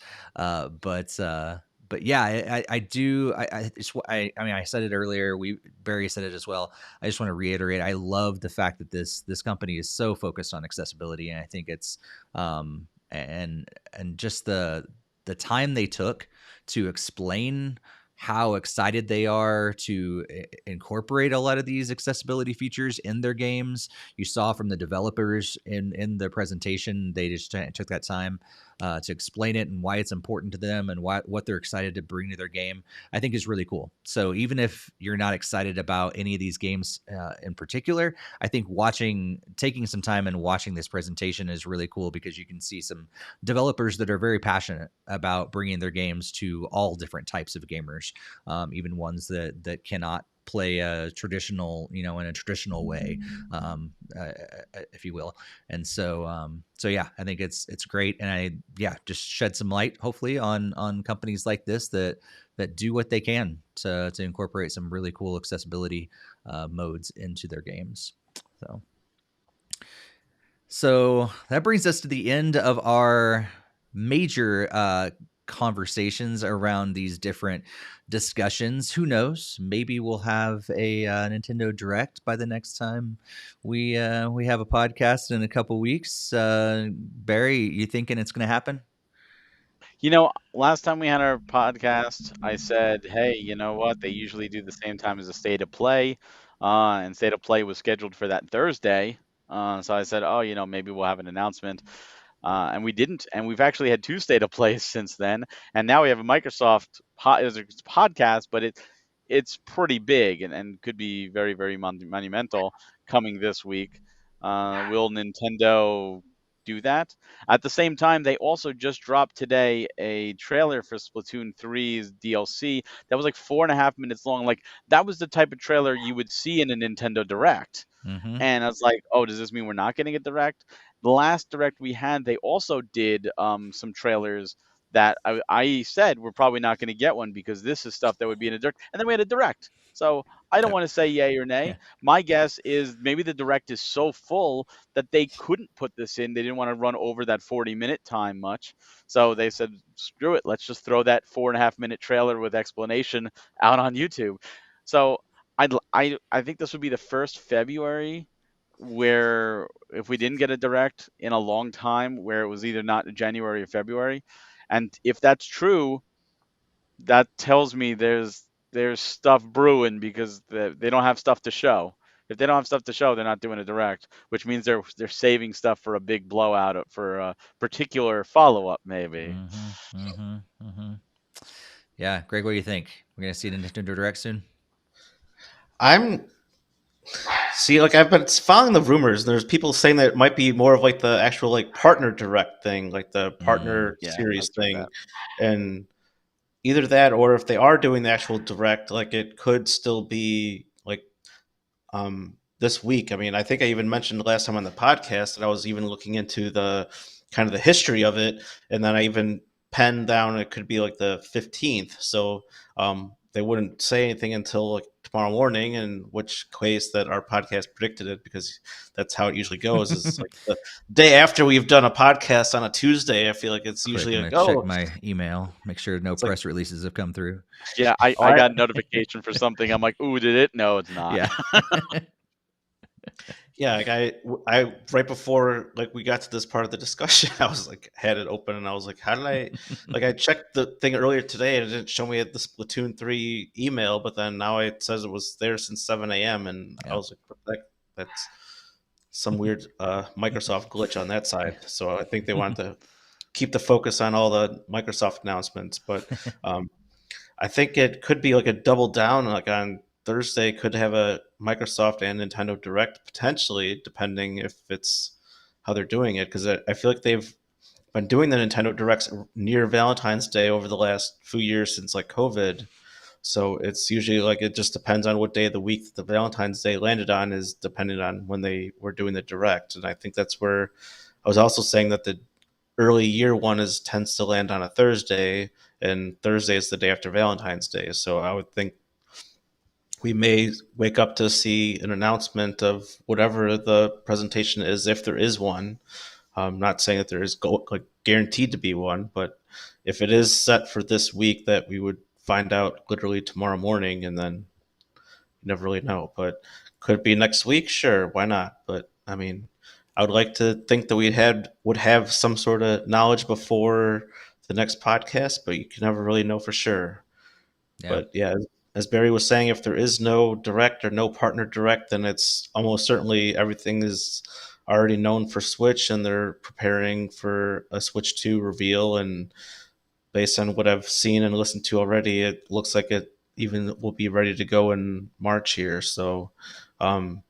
but yeah, I do. I mean, I said it earlier. Barry said it as well. I just want to reiterate. I love the fact that this company is so focused on accessibility, and I think it's and just the time they took to explain how excited they are to incorporate a lot of these accessibility features in their games. You saw from the developers in the presentation, they just took that time to explain it and why it's important to them and what they're excited to bring to their game. I think is really cool. So even if you're not excited about any of these games in particular, I think taking some time and watching this presentation is really cool because you can see some developers that are very passionate about bringing their games to all different types of gamers, even ones that cannot play a traditional, in a traditional way, if you will. And so yeah, I think it's great, and just shed some light, hopefully, on companies like this that do what they can to incorporate some really cool accessibility modes into their games. So that brings us to the end of our major conversations around these different discussions. Who knows? Maybe we'll have a Nintendo Direct by the next time we have a podcast in a couple weeks. Barry, you thinking it's going to happen? Last time we had our podcast, I said, hey, you know what? They usually do the same time as a state of play, and state of play was scheduled for that Thursday. So I said, oh, maybe we'll have an announcement. And we didn't. And we've actually had two state of plays since then. And now we have a Microsoft podcast, but it's pretty big and could be very, very monumental coming this week. Will Nintendo do that? At the same time, they also just dropped today a trailer for Splatoon 3's DLC that was like 4.5 minutes long. Like, that was the type of trailer you would see in a Nintendo Direct. Mm-hmm. And I was like, oh, does this mean we're not getting a direct? The last direct we had, they also did some trailers that I said we're probably not going to get one because this is stuff that would be in a direct. And then we had a direct. So I don't Yep. want to say yay or nay. My guess is maybe the direct is so full that they couldn't put this in. They didn't want to run over that 40-minute time much. So they said, screw it. Let's just throw that 4.5 minute trailer with explanation out on YouTube. So I think this would be the first February where if we didn't get a direct in a long time, where it was either not January or February, and if that's true, that tells me there's stuff brewing because they don't have stuff to show. If they don't have stuff to show, they're not doing a direct, which means they're saving stuff for a big blowout for a particular follow up, maybe. Mm-hmm. Mm-hmm. Mm-hmm. Yeah, Greg, what do you think? We're gonna see a Nintendo Direct soon? I'm see, like I've been following the rumors. And there's people saying that it might be more of like the actual like partner direct thing, like the partner Yeah, series I've heard thing, that. and either that or if they are doing the actual direct, like it could still be like this week. I mean, I think I even mentioned last time on the podcast that I was even looking into the kind of the history of it, and then I even penned down it could be like the 15th. So they wouldn't say anything until like tomorrow morning, in which case that our podcast predicted it because that's how it usually goes. Is like the day after we've done a podcast on a Tuesday. I feel like it's Quick, usually I'm like, gonna check oh, my email, make sure no it's like, press releases have come through. Yeah, I, oh, I got a notification for something. I'm like, ooh, did it? No, it's not. Yeah. yeah, like I right before like we got to this part of the discussion, I was like had it open and I was like, how did I like I checked the thing earlier today and it didn't show me the Splatoon 3 email, but then now it says it was there since 7 a.m. and I Yep. was like, what the heck? That's some weird Microsoft glitch on that side. So I think they wanted to keep the focus on all the Microsoft announcements, but I think it could be like a double down, like on Thursday, could have a Microsoft and Nintendo Direct potentially, depending if it's how they're doing it. Because I feel like they've been doing the Nintendo Directs near Valentine's Day over the last few years since like COVID. So it's usually like it just depends on what day of the week that the Valentine's Day landed on is depending on when they were doing the direct. And I think that's where I was also saying that the early year one is tends to land on a Thursday, and Thursday is the day after Valentine's Day. So I would think we may wake up to see an announcement of whatever the presentation is, if there is one. I'm not saying that there is like guaranteed to be one, but if it is set for this week, that we would find out literally tomorrow morning, and then you never really know. But could it be next week? Sure, why not? But I mean, I would like to think that would have some sort of knowledge before the next podcast, but you can never really know for sure. Yeah. But yeah, as Barry was saying, if there is no direct or no partner direct, then it's almost certainly everything is already known for Switch, and they're preparing for a Switch 2 reveal. And based on what I've seen and listened to already, it looks like it even will be ready to go in March here. So, um,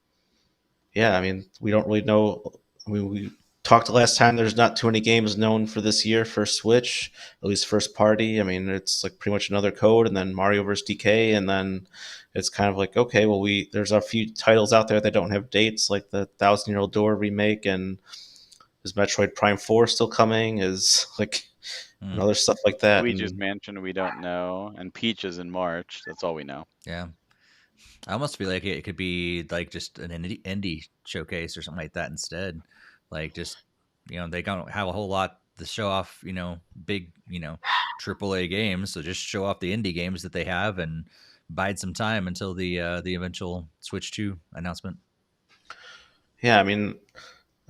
yeah, I mean, we don't really know. I mean, we talked last time. There's not too many games known for this year for Switch, at least first party. I mean, it's like pretty much another Code, and then Mario vs. DK, and then it's kind of like, okay, well, there's a few titles out there that don't have dates, like the Thousand Year Old Door remake, and is Metroid Prime 4 still coming? Is like and Mm. other stuff like that. Luigi's And Mansion, we don't know, and Peach is in March. That's all we know. Yeah. I almost feel like it could be like just an indie showcase or something like that instead. Like just they don't have a whole lot to show off. Big AAA games. So just show off the indie games that they have and bide some time until the eventual Switch 2 announcement. yeah, I mean,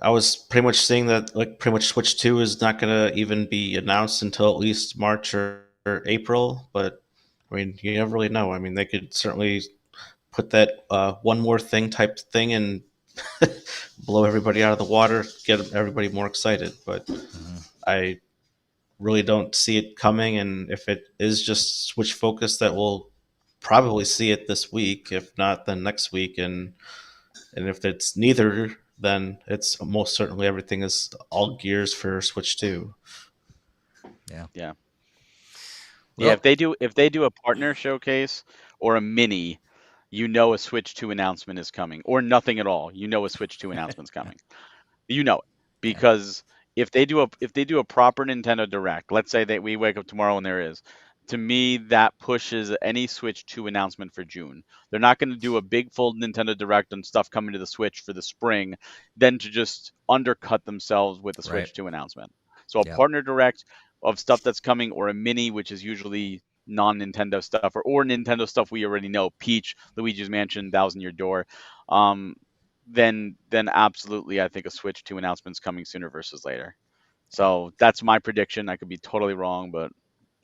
I was pretty much seeing that like pretty much Switch 2 is not going to even be announced until at least March or April. But I mean, you never really know. I mean, they could certainly put that one more thing type thing and blow everybody out of the water, get everybody more excited. But Mm-hmm. I really don't see it coming. And if it is just Switch focused, that we'll probably see it this week. If not, then next week. And if it's neither, then it's most certainly everything is all gears for Switch 2. Yeah. Yeah, Well, if they do a partner showcase or a mini, a Switch 2 announcement is coming, or nothing at all. A Switch 2 announcement's coming. You know it yeah, because if they do a proper Nintendo Direct, let's say that we wake up tomorrow and there is, to me that pushes any Switch 2 announcement for June. They're not going to do a big full Nintendo Direct on stuff coming to the Switch for the spring, then to just undercut themselves with a right. Switch 2 announcement. So a Yeah, partner Direct of stuff that's coming, or a mini, which is usually non-Nintendo stuff, or Nintendo stuff we already know, Peach, Luigi's Mansion, Thousand Year Door. Um, then absolutely, I think a Switch 2 announcement's coming sooner versus later. yeah. So that's my prediction. I could be totally wrong, but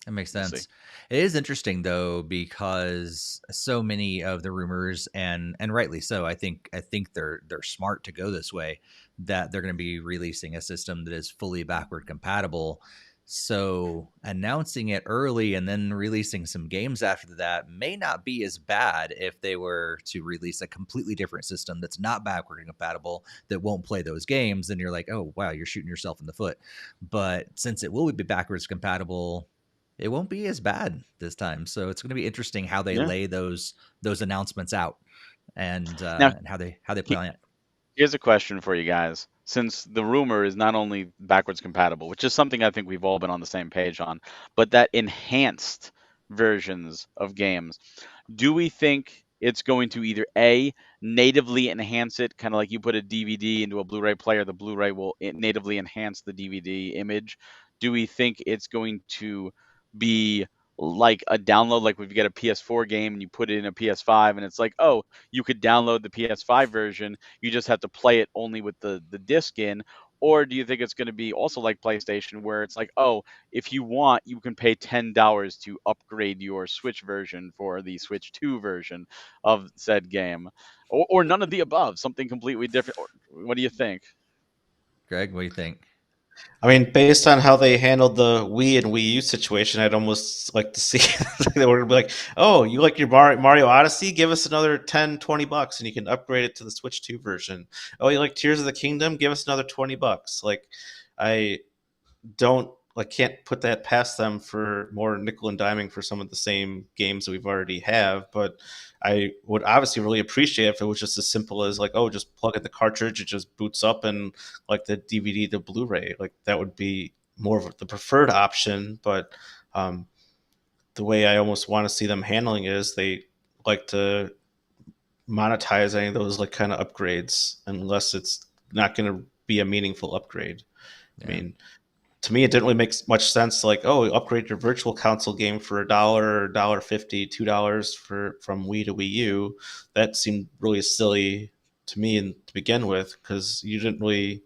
That makes we'll see. sense. It is interesting though because so many of the rumors and rightly so. I think they're smart to go this way, that they're going to be releasing a system that is fully backward compatible. So announcing it early and then releasing some games after that may not be as bad if they were to release a completely different system that's not backward compatible, that won't play those games. Then you're like, oh wow, you're shooting yourself in the foot. But since it will be backwards compatible, it won't be as bad this time. So it's going to be interesting how they Yeah. lay those announcements out, Now, and how they he- plan it. here's a question for you guys. Since the rumor is not only backwards compatible, which is something I think we've all been on the same page on, but that enhanced versions of games, do we think it's going to either A, natively enhance it, kind of like you put a DVD into a Blu-ray player, the Blu-ray will natively enhance the DVD image? Do we think it's going to be like a download, like if you get a PS4 game and you put it in a PS5 and it's like, oh, you could download the PS5 version, you just have to play it only with the disc in? Or do you think it's going to be also like PlayStation, where it's like, oh, if you want, you can pay $10 to upgrade your Switch version for the Switch 2 version of said game, or none of the above, something completely different? What do you think? Greg, what do you think? I mean, based on how they handled the Wii and Wii U situation, I'd almost like to see they were gonna be like, "Oh, you like your Mario Odyssey? Give us another $10-$20 and you can upgrade it to the Switch 2 version. Oh, you like Tears of the Kingdom? Give us another $20." Like, I don't like can't put that past them for more nickel and diming for some of the same games that we've already have. But I would obviously really appreciate if it was just as simple as like, oh, just plug in the cartridge, it just boots up, and like the DVD to Blu-ray, like that would be more of the preferred option. But um, the way I almost want to see them handling it is they like to monetize any of those like kind of upgrades unless it's not going to be a meaningful upgrade. I Yeah. mean, to me, it didn't really make much sense to like, oh, upgrade your virtual console game for $1, $1.50, $2 for from Wii to Wii U. That seemed really silly to me to begin with, because you didn't really.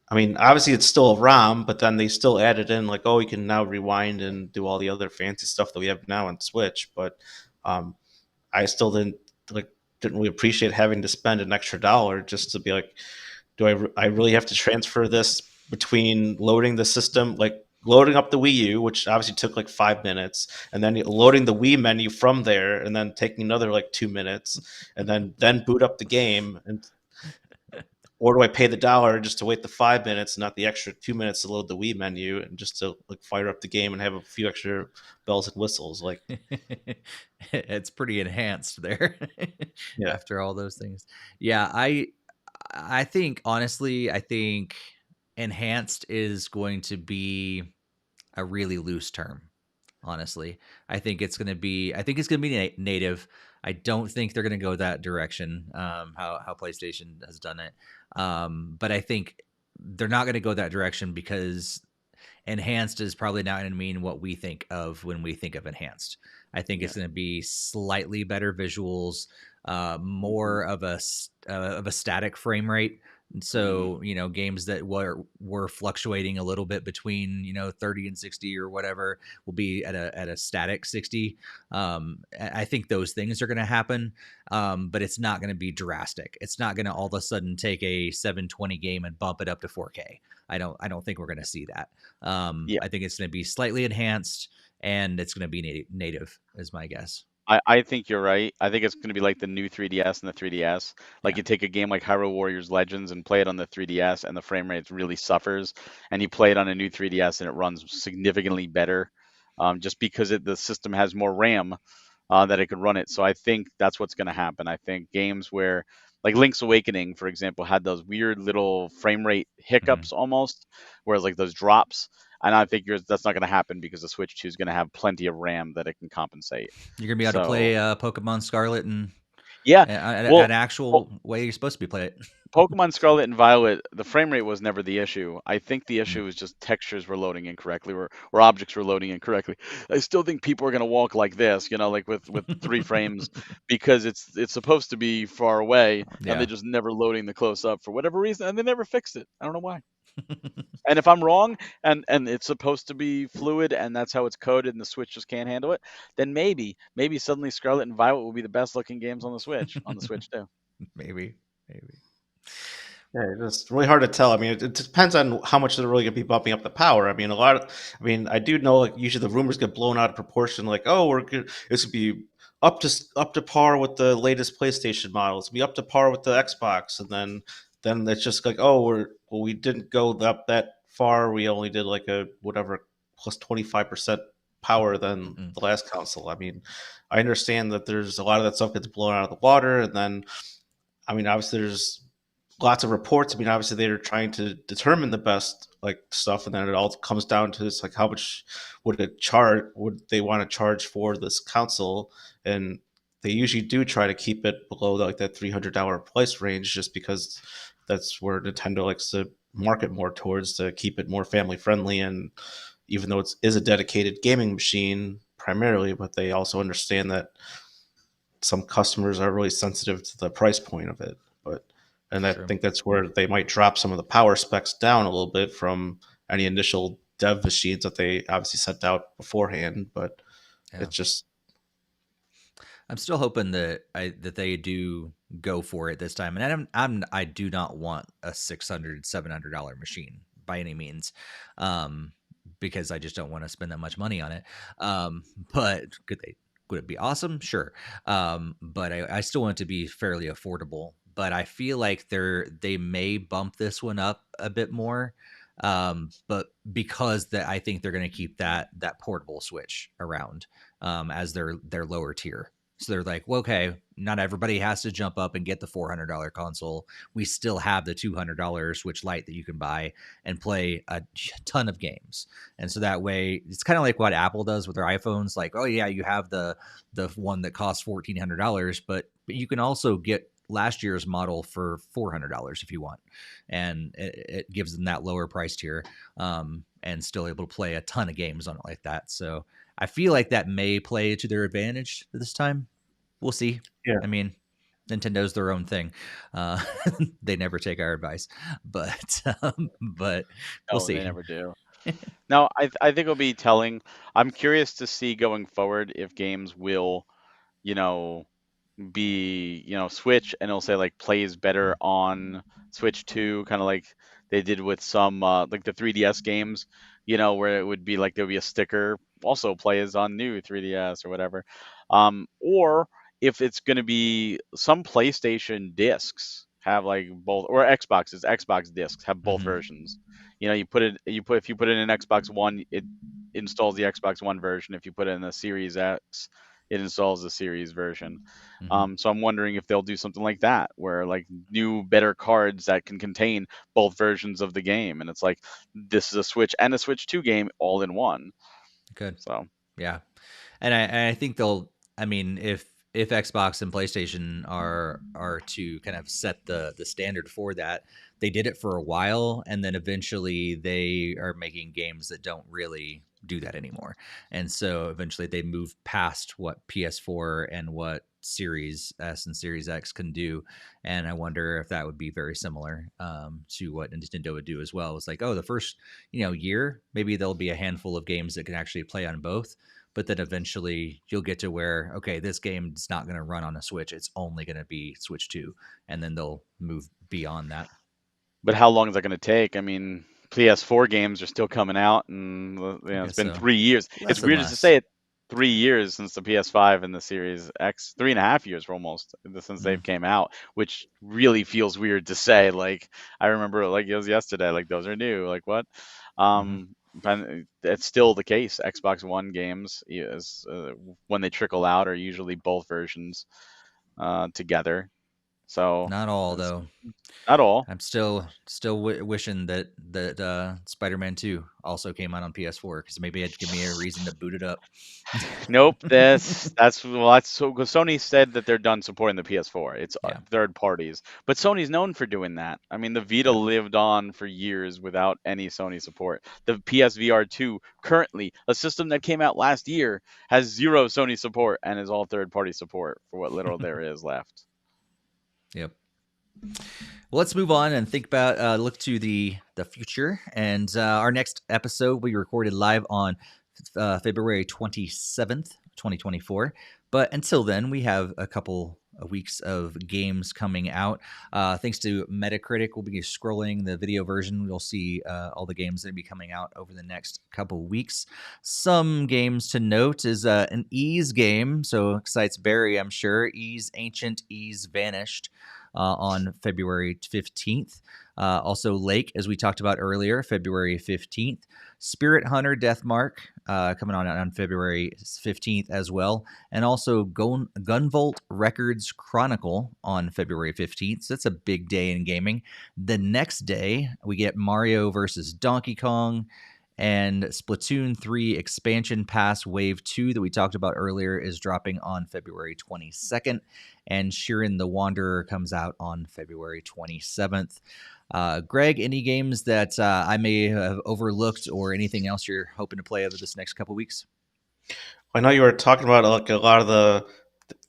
I mean, obviously it's still a ROM, but then they still added in like, oh, you can now rewind and do all the other fancy stuff that we have now on Switch. But um, I still didn't really appreciate having to spend an extra dollar just to be like, I really have to transfer this between loading the system, like loading up the Wii U, which obviously took like 5 minutes, and then loading the Wii menu from there, and then taking another like 2 minutes, and then boot up the game, and or do I pay the dollar just to wait the 5 minutes, not the extra 2 minutes to load the Wii menu, and just to like fire up the game and have a few extra bells and whistles? Like, It's pretty enhanced there yeah, after all those things. Yeah, I think honestly, I think enhanced is going to be a really loose term. Honestly, I think it's going to be native. I don't think they're going to go that direction. How PlayStation has done it, but I think they're not going to go that direction because enhanced is probably not going to mean what we think of when we think of enhanced. I think Yeah. it's going to be slightly better visuals, Hmm. more of a static frame rate. And Hmm. so, games that were fluctuating a little bit between 30 and 60 or whatever will be at a static 60. I think those things are going to happen, but it's not going to be drastic. It's not going to all of a sudden take a 720 game and bump it up to 4K. I don't think we're going to see that. Yeah. I think it's going to be slightly enhanced, and it's going to be native, is my guess. I think you're right. I think it's going to be like the new 3DS and the 3DS. Like Yeah. you take a game like Hyrule Warriors Legends and play it on the 3DS, and the frame rate really suffers. And you play it on a new 3DS, and it runs significantly better, just because the system has more RAM that it could run it. So I think that's what's going to happen. I think games where, like Link's Awakening, for example, had those weird little frame rate Mhm. hiccups almost, whereas like those drops. And I think that's not going to happen because the Switch 2 is going to have plenty of RAM that it can compensate. You're gonna be able to So play Pokemon Scarlet and yeah, an well, po- actual way you're supposed to be play it. Pokemon Scarlet and Violet, the frame rate was never the issue. I think the Mm. issue was just textures were loading incorrectly, or objects were loading incorrectly. I still think people are going to walk like this, like with 3 frames, because it's supposed to be far away, and they're Yeah. just never loading the close up for whatever reason, and they never fixed it. I don't know why. And if I'm wrong, and it's supposed to be fluid, and that's how it's coded, and the Switch just can't handle it, then maybe suddenly Scarlet and Violet will be the best looking games on the Switch too. Maybe. Maybe. Yeah, it's really hard to tell. I mean, it depends on how much they're really going to be bumping up the power. I mean, I do know like usually the rumors get blown out of proportion. Like, oh, it's going to be up to par with the latest PlayStation model. It's going to be up to par with the Xbox, and then it's just like, oh, we didn't go that far. We only did like a whatever plus 25% power than Mm. the last console. I mean, I understand that there's a lot of that stuff gets blown out of the water, and then I mean, obviously there's lots of reports. I mean, obviously they're trying to determine the best like stuff, and then it all comes down to this, like how much would they want to charge for this console, and they usually do try to keep it below like that $300 price range, just because that's where Nintendo likes to market more towards to keep it more family friendly, and even though it is a dedicated gaming machine primarily, but they also understand that some customers are really sensitive to the price point of it. But and I True. think that's where they might drop some of the power specs down a little bit from any initial dev machines that they obviously sent out beforehand. But Yeah. it's just I'm still hoping that they do go for it this time. And I do not want a $600-$700 machine by any means, um, because I just don't want to spend that much money on it. Um, but would it be awesome? Sure. But I still want it to be fairly affordable. But I feel like they may bump this one up a bit more. But because I think they're going to keep that portable Switch around as their lower tier. So they're like, well, okay, not everybody has to jump up and get the $400 console. We still have the $200 Switch Lite that you can buy and play a ton of games. And so that way, it's kind of like what Apple does with their iPhones. Like, oh yeah, you have the one that costs $1,400, but you can also get last year's model for $400 if you want, and it gives them that lower price tier, and still able to play a ton of games on it like that. So I feel like that may play to their advantage this time. We'll see. yeah. I mean, Nintendo's their own thing. Uh, they never take our advice, but we'll No, they see. never do. No, I think it'll be telling. I'm curious to see going forward if games will, you know, be Switch, and it'll say like plays better on Switch 2, kind of like they did with some like the 3DS games, where it would be like there'll be a sticker also plays on new 3DS or whatever. Or if it's going to be some PlayStation discs have like both, or Xbox discs have both Mm-hmm. versions. If you put it in Xbox One, it installs the Xbox One version. If you put it in the Series X, it installs the series version. Mm-hmm. So I'm wondering if they'll do something like that, where like new, better cards that can contain both versions of the game, and it's like this is a Switch and a Switch 2 game all in one. Good. So Yeah. And I think they'll. I mean, if Xbox and PlayStation are to kind of set the standard for that, they did it for a while, and then eventually they are making games that don't really do that anymore. And so eventually they move past what PS4 and what Series S and Series X can do. And I wonder if that would be very similar, to what Nintendo would do as well. It's like, oh, the first year, maybe there'll be a handful of games that can actually play on both, but then eventually you'll get to where, okay, this game is not going to run on a Switch, it's only going to be Switch 2, and then they'll move beyond that. but how long is that going to take? I mean, PS4 games are still coming out, and I it's guess been so. 3 years. It's Less and weird just to say less. it. 3 years since the PS5 and the Series X, 3.5 years almost since they've came out, which really feels weird to say. Like I remember it like it was yesterday. Like those are new. Like what? And it's still the case. Xbox One games, when they trickle out, are usually both versions together. So Not all it's though. not all. I'm still wishing that Spider-Man 2 also came out on PS4 because maybe it'd give me a reason to boot it up. Nope, that's so 'cause Sony said that they're done supporting the PS4. It's Yeah. third parties, but Sony's known for doing that. I mean, the Vita Yep. lived on for years without any Sony support. The PSVR 2 currently, a system that came out last year, has zero Sony support and is all third party support for what little there is left. Yep. Well, let's move on and think about look to the future. And our next episode we recorded live on February 27th, 2024. But until then, we have a couple of weeks of games coming out. Thanks to Metacritic, we'll be scrolling the video version. We'll see all the games that will be coming out over the next couple of weeks. Some games to note is an Ys game, so excites Barry, I'm sure. Ys Ancient, Ys Vanished. On February 15th. Also, Lake, as we talked about earlier, February 15th. Spirit Hunter Deathmark coming on February 15th as well. And also Gunvolt Records Chronicle on February 15th. So that's a big day in gaming. The next day, we get Mario versus Donkey Kong. And Splatoon 3 Expansion Pass Wave 2 that we talked about earlier is dropping on February 22nd. And Shiren the Wanderer comes out on February 27th. Greg, any games that I may have overlooked or anything else you're hoping to play over this next couple weeks? I know you were talking about like a lot of the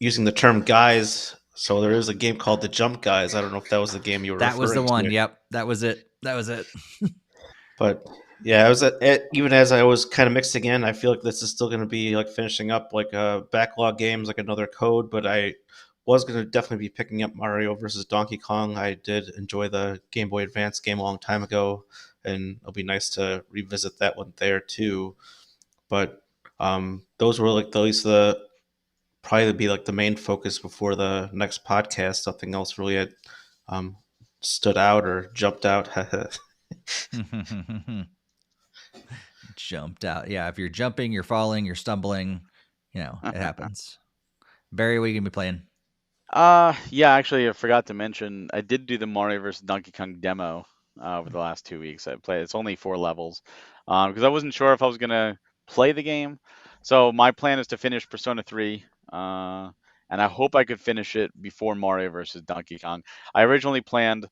using the term guys. So there is a game called The Jump Guys. I don't know if that was the game you were That was the referring one. to. Yep, that was it. But yeah, I was even as I was kind of mixing in, I feel like this is still going to be like finishing up like backlog games, like another Code. But I was going to definitely be picking up Mario versus Donkey Kong. I did enjoy the Game Boy Advance game a long time ago, and it'll be nice to revisit that one there too. But those were like at least the probably be like the main focus before the next podcast. Nothing else really had stood out or jumped out. Jumped out. Yeah, if you're jumping, you're falling, you're stumbling, it happens. Barry, what are you going to be playing? Yeah, actually, I forgot to mention, I did do the Mario vs. Donkey Kong demo over the last 2 weeks. I played. It's only 4 levels because I wasn't sure if I was gonna play the game. So my plan is to finish Persona 3, and I hope I could finish it before Mario vs. Donkey Kong. I originally planned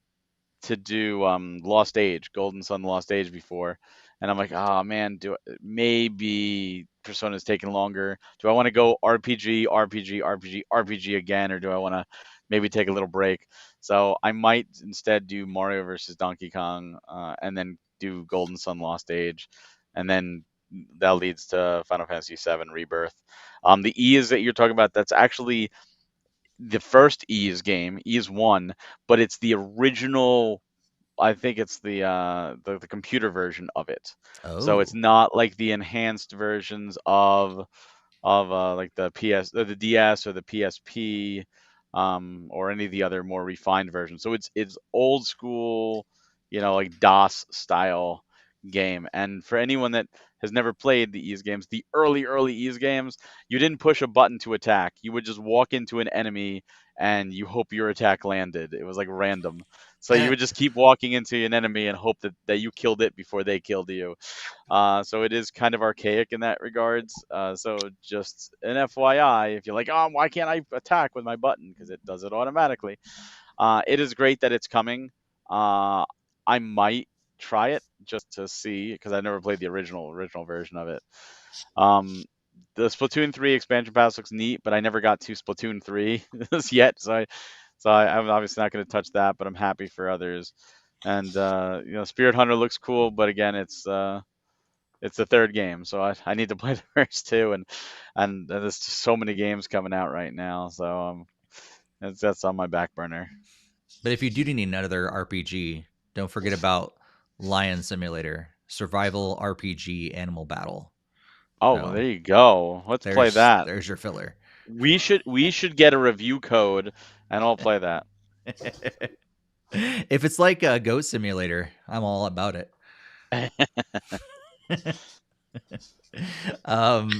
to do Lost Age, Golden Sun Lost Age before, and I'm like, oh man, maybe Persona's taking longer. Do I want to go RPG, RPG, RPG, RPG again, or do I want to maybe take a little break? So I might instead do Mario versus Donkey Kong, and then do Golden Sun Lost Age, and then that leads to Final Fantasy VII Rebirth. The Ys that you're talking about, that's actually the first Ys game, Ys 1, but it's the original. I think it's the computer version of it. So it's Oh. not like the enhanced versions of like the the DS or the PSP, or any of the other more refined versions. So it's old school, like DOS style game. And for anyone that has never played the Ys games, the early Ys games, you didn't push a button to attack. You would just walk into an enemy and you hope your attack landed. It was like random. So you would just keep walking into an enemy and hope that you killed it before they killed you. So it is kind of archaic in that regards. So just an FYI, if you're like, oh, why can't I attack with my button? Because it does it automatically. It is great that it's coming. I might try it just to see because I never played the original version of it. Um, the Splatoon 3 expansion pass looks neat, but I never got to Splatoon 3 yet, I'm obviously not going to touch that. But I'm happy for others. And Spirit Hunter looks cool, but again, it's the third game, so I need to play the first two, and there's just so many games coming out right now, so that's on my back burner. But if you do need another RPG, don't forget about Lion Simulator, Survival RPG Animal Battle. Oh, So there you go. Let's play that. there's your filler. We should get a review code, and I'll play that. If it's like a Goat Simulator, I'm all about it.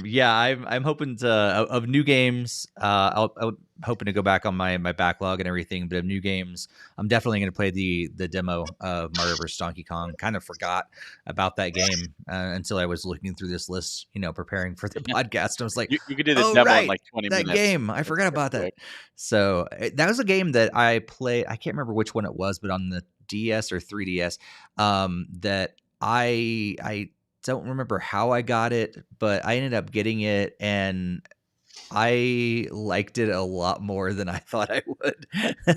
Yeah, I'm hoping to of new games. I'm hoping to go back on my backlog and everything, but of new games, I'm definitely going to play the demo of Mario vs Donkey Kong. Kind of forgot about that game until I was looking through this list, preparing for the podcast. I was like, You could do the oh demo in right, like 20 that minutes. game. I It's forgot pretty about that. quick. So that was a game that I played. I can't remember which one it was, but on the DS or 3DS, that I don't remember how I got it, but I ended up getting it and I liked it a lot more than I thought I would.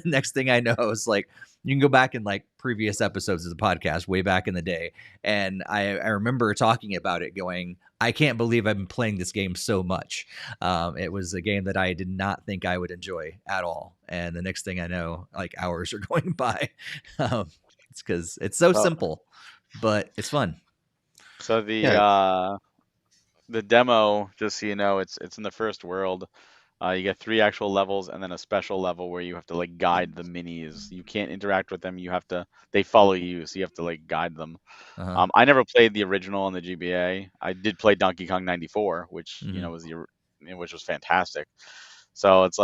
Next thing I know, it's like you can go back in like previous episodes of the podcast way back in the day. And I remember talking about it going, I can't believe I've been playing this game so much. It was a game that I did not think I would enjoy at all. And the next thing I know, like hours are going by. It's because it's so simple, but it's fun. So the demo, just so you know, it's in the first world. You get 3 actual levels and then a special level where you have to like guide the minis. You can't interact with them. They follow you, so you have to like guide them. Uh-huh. I never played the original on the GBA. I did play Donkey Kong 94, which which was fantastic. So it's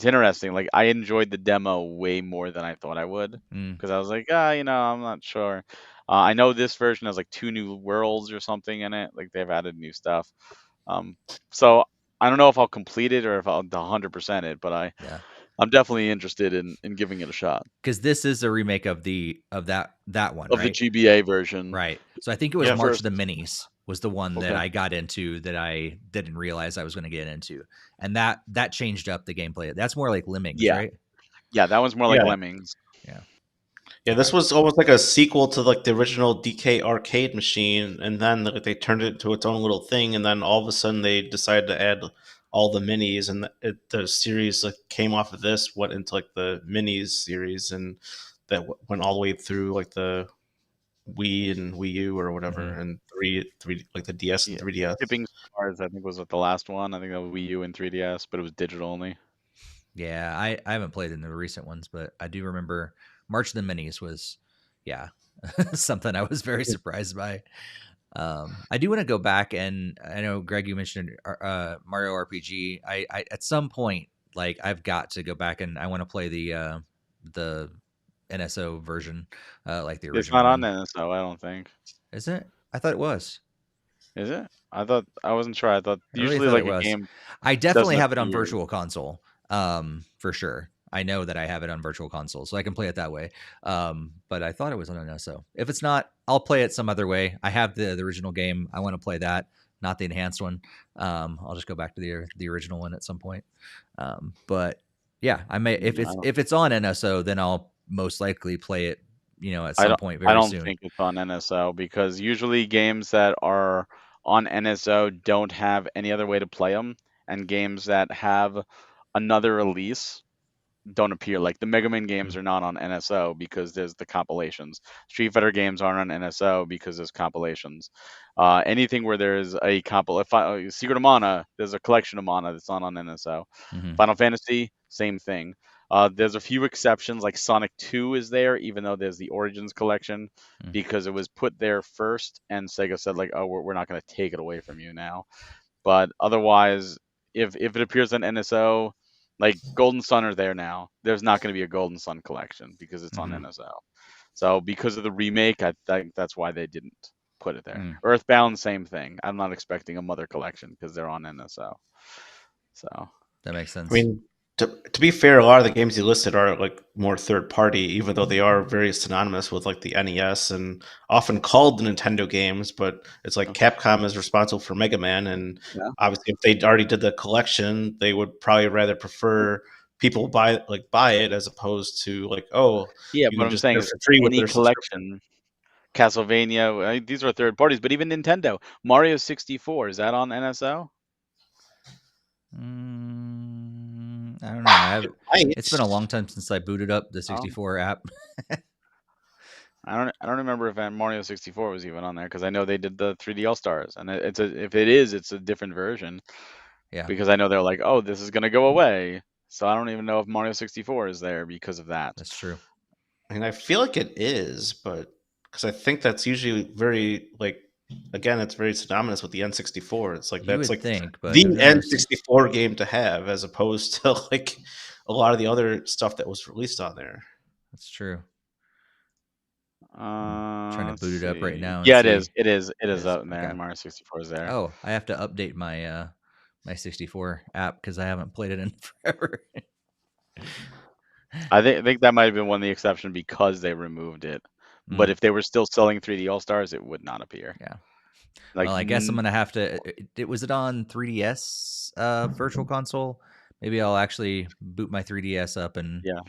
interesting. Like I enjoyed the demo way more than I thought I would because I was like, I'm not sure. I know this version has like 2 new worlds or something in it. Like they've added new stuff. So I don't know if I'll complete it or if I'll 100% it, but I'm definitely interested in giving it a shot. Because this is a remake of that one, Of the right? GBA version. Right. So I think it was Yeah. March First. of the Minis was the one that Okay. I got into that I didn't realize I was going to get into, and that changed up the gameplay. That's more like Lemmings, Yeah. right? Yeah, that one's more like Yeah. Lemmings. Yeah. Yeah, this was almost like a sequel to like the original DK arcade machine, and then like, they turned it into its own little thing, and then all of a sudden they decided to add all the minis, and the series like came off of this, went into like the minis series, and that went all the way through like the Wii and Wii U or whatever, and three like the DS and Yeah. 3DS. Tipping Stars, I think, was the last one. I think that was Wii U and 3DS, but it was digital only. Yeah, I haven't played in the recent ones, but I do remember March of the Minis was, yeah, something I was very surprised by. I do want to go back, and I know Greg, you mentioned Mario RPG. I at some point, like I've got to go back and I want to play the NSO version, like the It's original not on one. NSO, I don't think. Is it? I thought it was. Is it? I wasn't sure. I thought I really usually thought like it a was. game I definitely doesn't have it on appear. Virtual Console, for sure. I know that I have it on Virtual Console, so I can play it that way. But I thought it was on NSO. If it's not, I'll play it some other way. I have the original game. I want to play that, not the enhanced one. I'll just go back to the original one at some point. But yeah, I may if it's on NSO, then I'll most likely play it. At some point I very don't soon. think it's on NSO because usually games that are on NSO don't have any other way to play them, and games that have another release don't appear. Like the Mega Man games are not on NSO because there's the compilations. Street Fighter games aren't on NSO because there's compilations. Anything where there's a Secret of Mana, there's a collection of Mana that's not on NSO. Final Fantasy, same thing. There's a few exceptions, like Sonic 2 is there, even though there's the Origins collection, because it was put there first, and Sega said like, oh, we're not going to take it away from you now. But otherwise, if it appears on NSO, like Golden Sun are there now, there's not going to be a Golden Sun collection because it's on NSO. So because of the remake, I think that's why they didn't put it there. Earthbound, same thing. I'm not expecting a Mother collection because they're on NSO. So that makes sense. I mean, to be fair, a lot of the games you listed are like more third party, even though they are very synonymous with like the NES and often called Nintendo games. But it's like Capcom is responsible for Mega Man, and obviously, if they already did the collection, they would probably rather prefer people buy it as opposed to like, oh, yeah, you what can I'm just saying get it is for free with any their subscription. collection, Castlevania, these are third parties, but even Nintendo, Mario 64, is that on NSO? I don't know. Right. It's been a long time since I booted up the 64 app. I don't remember if Mario 64 was even on there because I know they did the 3D All Stars, and if it is, it's a different version Yeah, because I know they're like, oh, this is gonna go away. So I don't even know if Mario 64 is there because of that. that's true. I mean, I feel like it is, but because I think that's usually very like again, it's very synonymous with the N64. It's like You that's would like think, but the who knows? N64 game to have, as opposed to like a lot of the other stuff that was released on there. That's true. Trying to Let's boot it up right see. now and Yeah, see. it is It is up in there. okay. Mario 64 is there. Oh, I have to update my my 64 app because I haven't played it in forever. I think that might have been one of the exception because they removed it. But if they were still selling 3D All Stars, it would not appear. Yeah. Like, Well, I guess I'm gonna have to. Was it on 3DS Virtual Console? Maybe I'll actually boot my 3DS up and yeah.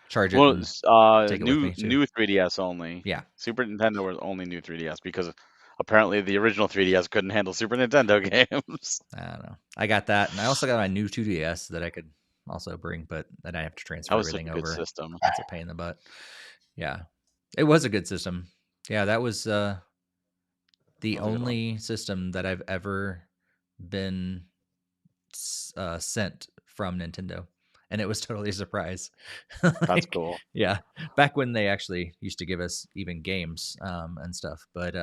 charge it Well, and take it with me too. new 3DS only. Yeah. Super Nintendo was only new 3DS because apparently the original 3DS couldn't handle Super Nintendo games. I don't know. I got that, and I also got my new 2DS that I could also bring, but then I have to That transfer was such a everything good over. system. That's a pain in the butt. Yeah, it was a good system. Yeah, that was the That was a good one. only system that I've ever been sent from Nintendo, and it was totally a surprise. That's Like, cool. yeah, back when they actually used to give us even games and stuff. But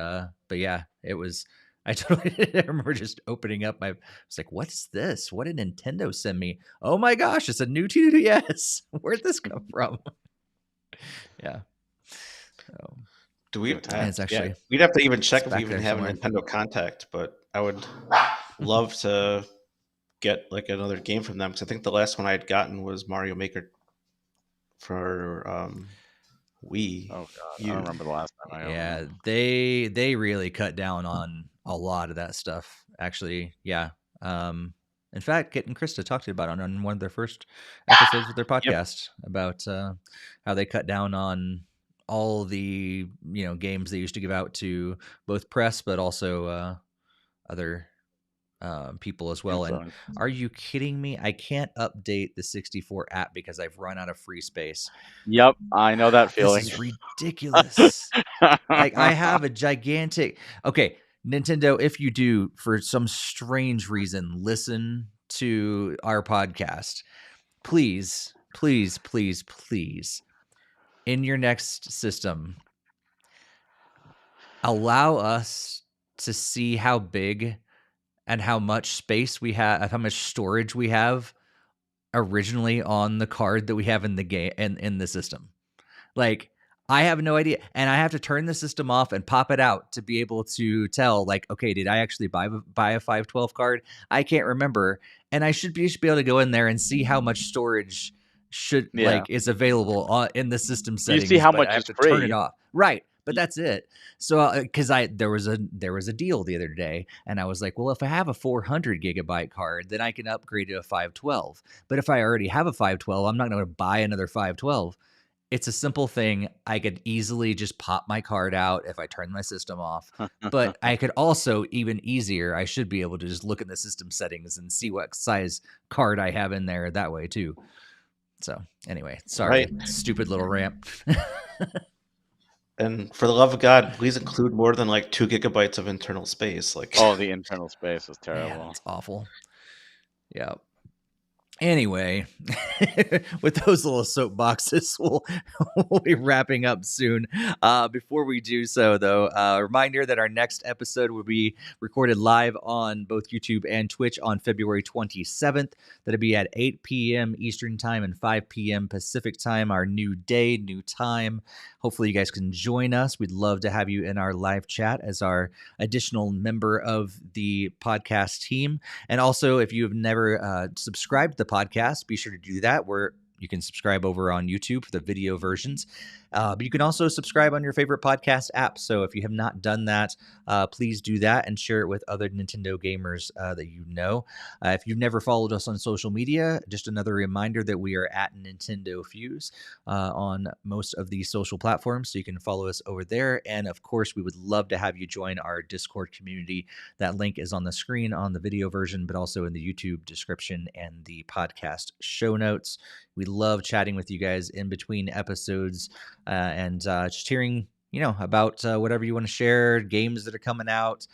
yeah, it was. I totally I remember just opening up my. I was like, "What is this? What did Nintendo send me? Oh my gosh, it's a new 2DS. Where'd this come from?" Yeah. So, Do we? Good time. it's actually Yeah, we'd have to even check it's if we back even there have somewhere. a Nintendo Contact, but I would love to get like another game from them because I think the last one I had gotten was Mario Maker for Wii. Oh god, I don't remember the last time I owned Yeah, one. they really cut down on a lot of that stuff. Actually, yeah. In fact, Kit and Krista talked about it on one of their first episodes of their podcast about how they cut down on all the games they used to give out to both press, but also other people as well. And Influence. are you kidding me? I can't update the 64 app because I've run out of free space. Yep, I know that This feeling. is ridiculous. Like, I have a gigantic. Okay, Nintendo, if you do, for some strange reason, listen to our podcast, please, please, please, please, in your next system, allow us to see how big and how much space we have, how much storage we have originally on the card that we have in the game and in the system. Like, I have no idea, and I have to turn the system off and pop it out to be able to tell, like, okay, did I actually buy a 512 card? I can't remember, and I should be able to go in there and see how much storage Yeah. is available in the system You settings. see how but much I have is to turn it free. off, right? But that's it. So because there was a deal the other day, and I was like, well, if I have a 400 gigabyte card, then I can upgrade to a 512. But if I already have a 512, I'm not going to buy another 512. It's a simple thing. I could easily just pop my card out if I turn my system off. But I could also, even easier, I should be able to just look at the system settings and see what size card I have in there that way too. So anyway, sorry, Right. stupid little rant. And for the love of God, please include more than like 2 gigabytes of internal space. Like, Oh, the internal space was Man, terrible. it's awful. Yeah. Anyway, with those little soapboxes, we'll be wrapping up soon. Before we do so, though, a reminder that our next episode will be recorded live on both YouTube and Twitch on February 27th. That'll be at 8 p.m. Eastern Time and 5 p.m. Pacific Time, our new day, new time. Hopefully, you guys can join us. We'd love to have you in our live chat as our additional member of the podcast team. And also, if you have never subscribed to the podcast, be sure to do that. You can subscribe over on YouTube for the video versions. But you can also subscribe on your favorite podcast app. So if you have not done that, please do that and share it with other Nintendo gamers that you know. If you've never followed us on social media, just another reminder that we are at NintendoFuse on most of these social platforms. So you can follow us over there. And of course, we would love to have you join our Discord community. That link is on the screen on the video version, but also in the YouTube description and the podcast show notes. We love chatting with you guys in between episodes and just hearing about whatever you want to share, games that are coming out.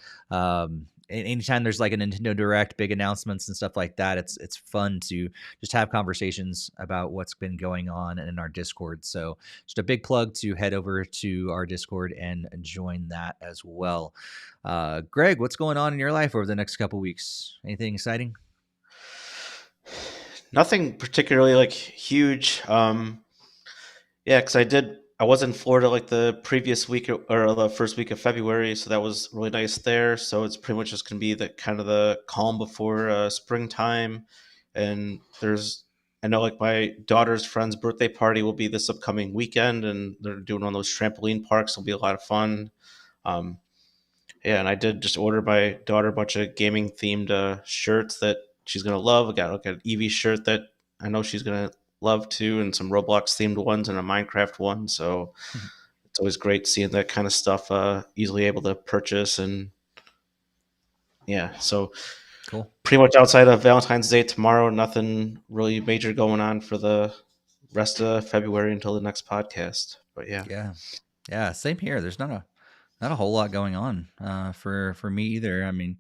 Anytime there's like a Nintendo Direct, big announcements and stuff like that, it's fun to just have conversations about what's been going on in our Discord. So just a big plug to head over to our Discord and join that as well. Greg, what's going on in your life over the next couple weeks? Anything exciting? Nothing particularly like huge. Yeah, because I was in Florida like the previous week or the first week of February, so that was really nice there. So it's pretty much just gonna be the kind of the calm before springtime. And I know like my daughter's friend's birthday party will be this upcoming weekend, and they're doing one of those trampoline parks. It'll be a lot of fun. Um, yeah, and I did just order my daughter a bunch of gaming themed shirts that she's gonna love. I got like an Eevee shirt that I know she's gonna love too, and some Roblox themed ones and a Minecraft one. So it's always great seeing that kind of stuff easily able to purchase. And yeah, so Cool. pretty much outside of Valentine's Day tomorrow, nothing really major going on for the rest of February until the next podcast. But Yeah, same here. There's not a whole lot going on for me either. I mean,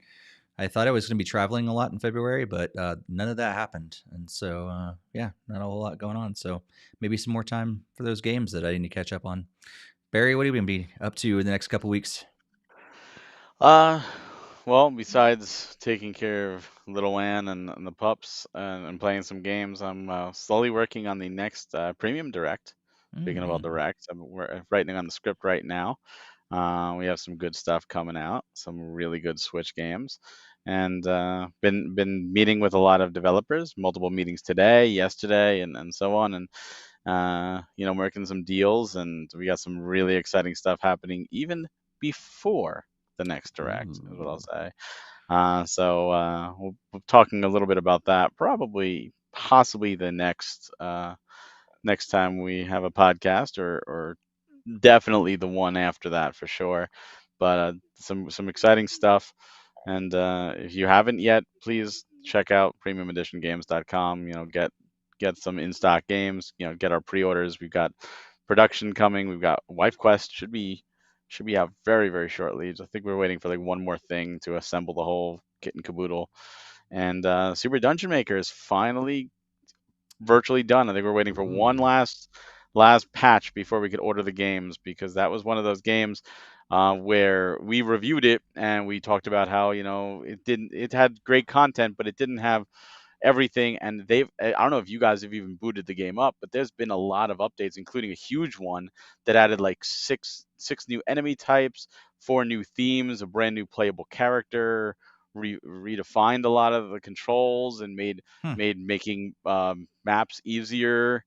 I thought I was going to be traveling a lot in February, but none of that happened. And so, yeah, not a whole lot going on. So maybe some more time for those games that I need to catch up on. Barry, what are you going to be up to in the next couple weeks? Well, besides taking care of little Ann and the pups and playing some games, I'm slowly working on the next Premium Direct. Speaking about Directs, we're writing on the script right now. We have some good stuff coming out, some really good Switch games, and been meeting with a lot of developers, multiple meetings today, yesterday, and so on, and working some deals, and we got some really exciting stuff happening even before the next Direct, is what I'll say. So we're talking a little bit about that, possibly the next time we have a podcast, or definitely the one after that for sure. But some exciting stuff, and if you haven't yet, please check out premiumeditiongames.com. Get some in stock games. Get our pre-orders. We've got production coming. We've got Wife Quest should be out very, very shortly. I think we're waiting for like one more thing to assemble the whole kit and caboodle. And Super Dungeon Maker is finally virtually done. I think we're waiting for one last patch before we could order the games, because that was one of those games where we reviewed it and we talked about how it had great content, but it didn't have everything. And I don't know if you guys have even booted the game up, but there's been a lot of updates, including a huge one that added like six new enemy types, 4 new themes, a brand new playable character, redefined a lot of the controls, and made making maps easier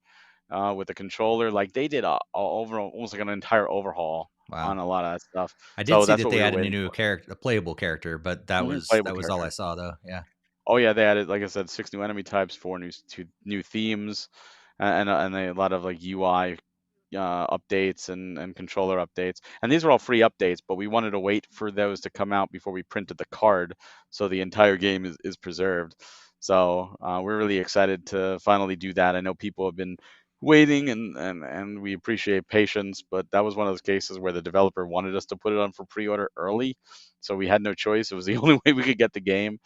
with the controller. Like they did a overall, almost like an entire overhaul on a lot of that stuff. I did see that they added a new character, a playable character, but that was all I saw though. Yeah. Oh yeah, they added, like I said, 6 new enemy types, 4 new themes, and a lot of like UI updates and controller updates. And these are all free updates, but we wanted to wait for those to come out before we printed the card, so the entire game is preserved. So we're really excited to finally do that. I know people have been waiting, and we appreciate patience, but that was one of those cases where the developer wanted us to put it on for pre-order early, so we had no choice. It was the only way we could get the game,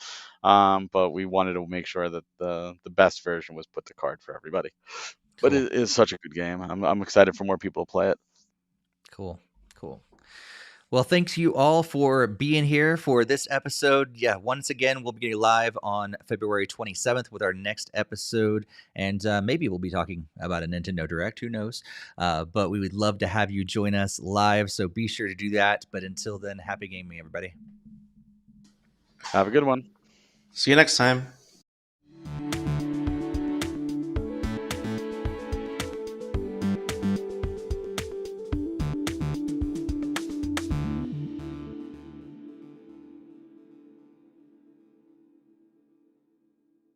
but we wanted to make sure that the best version was put the card for everybody. But it is such a good game. I'm excited for more people to play it. Cool. Well, thanks you all for being here for this episode. Yeah, once again, we'll be getting live on February 27th with our next episode, and maybe we'll be talking about a Nintendo Direct, who knows? But we would love to have you join us live, so be sure to do that. But until then, happy gaming, everybody. Have a good one. See you next time.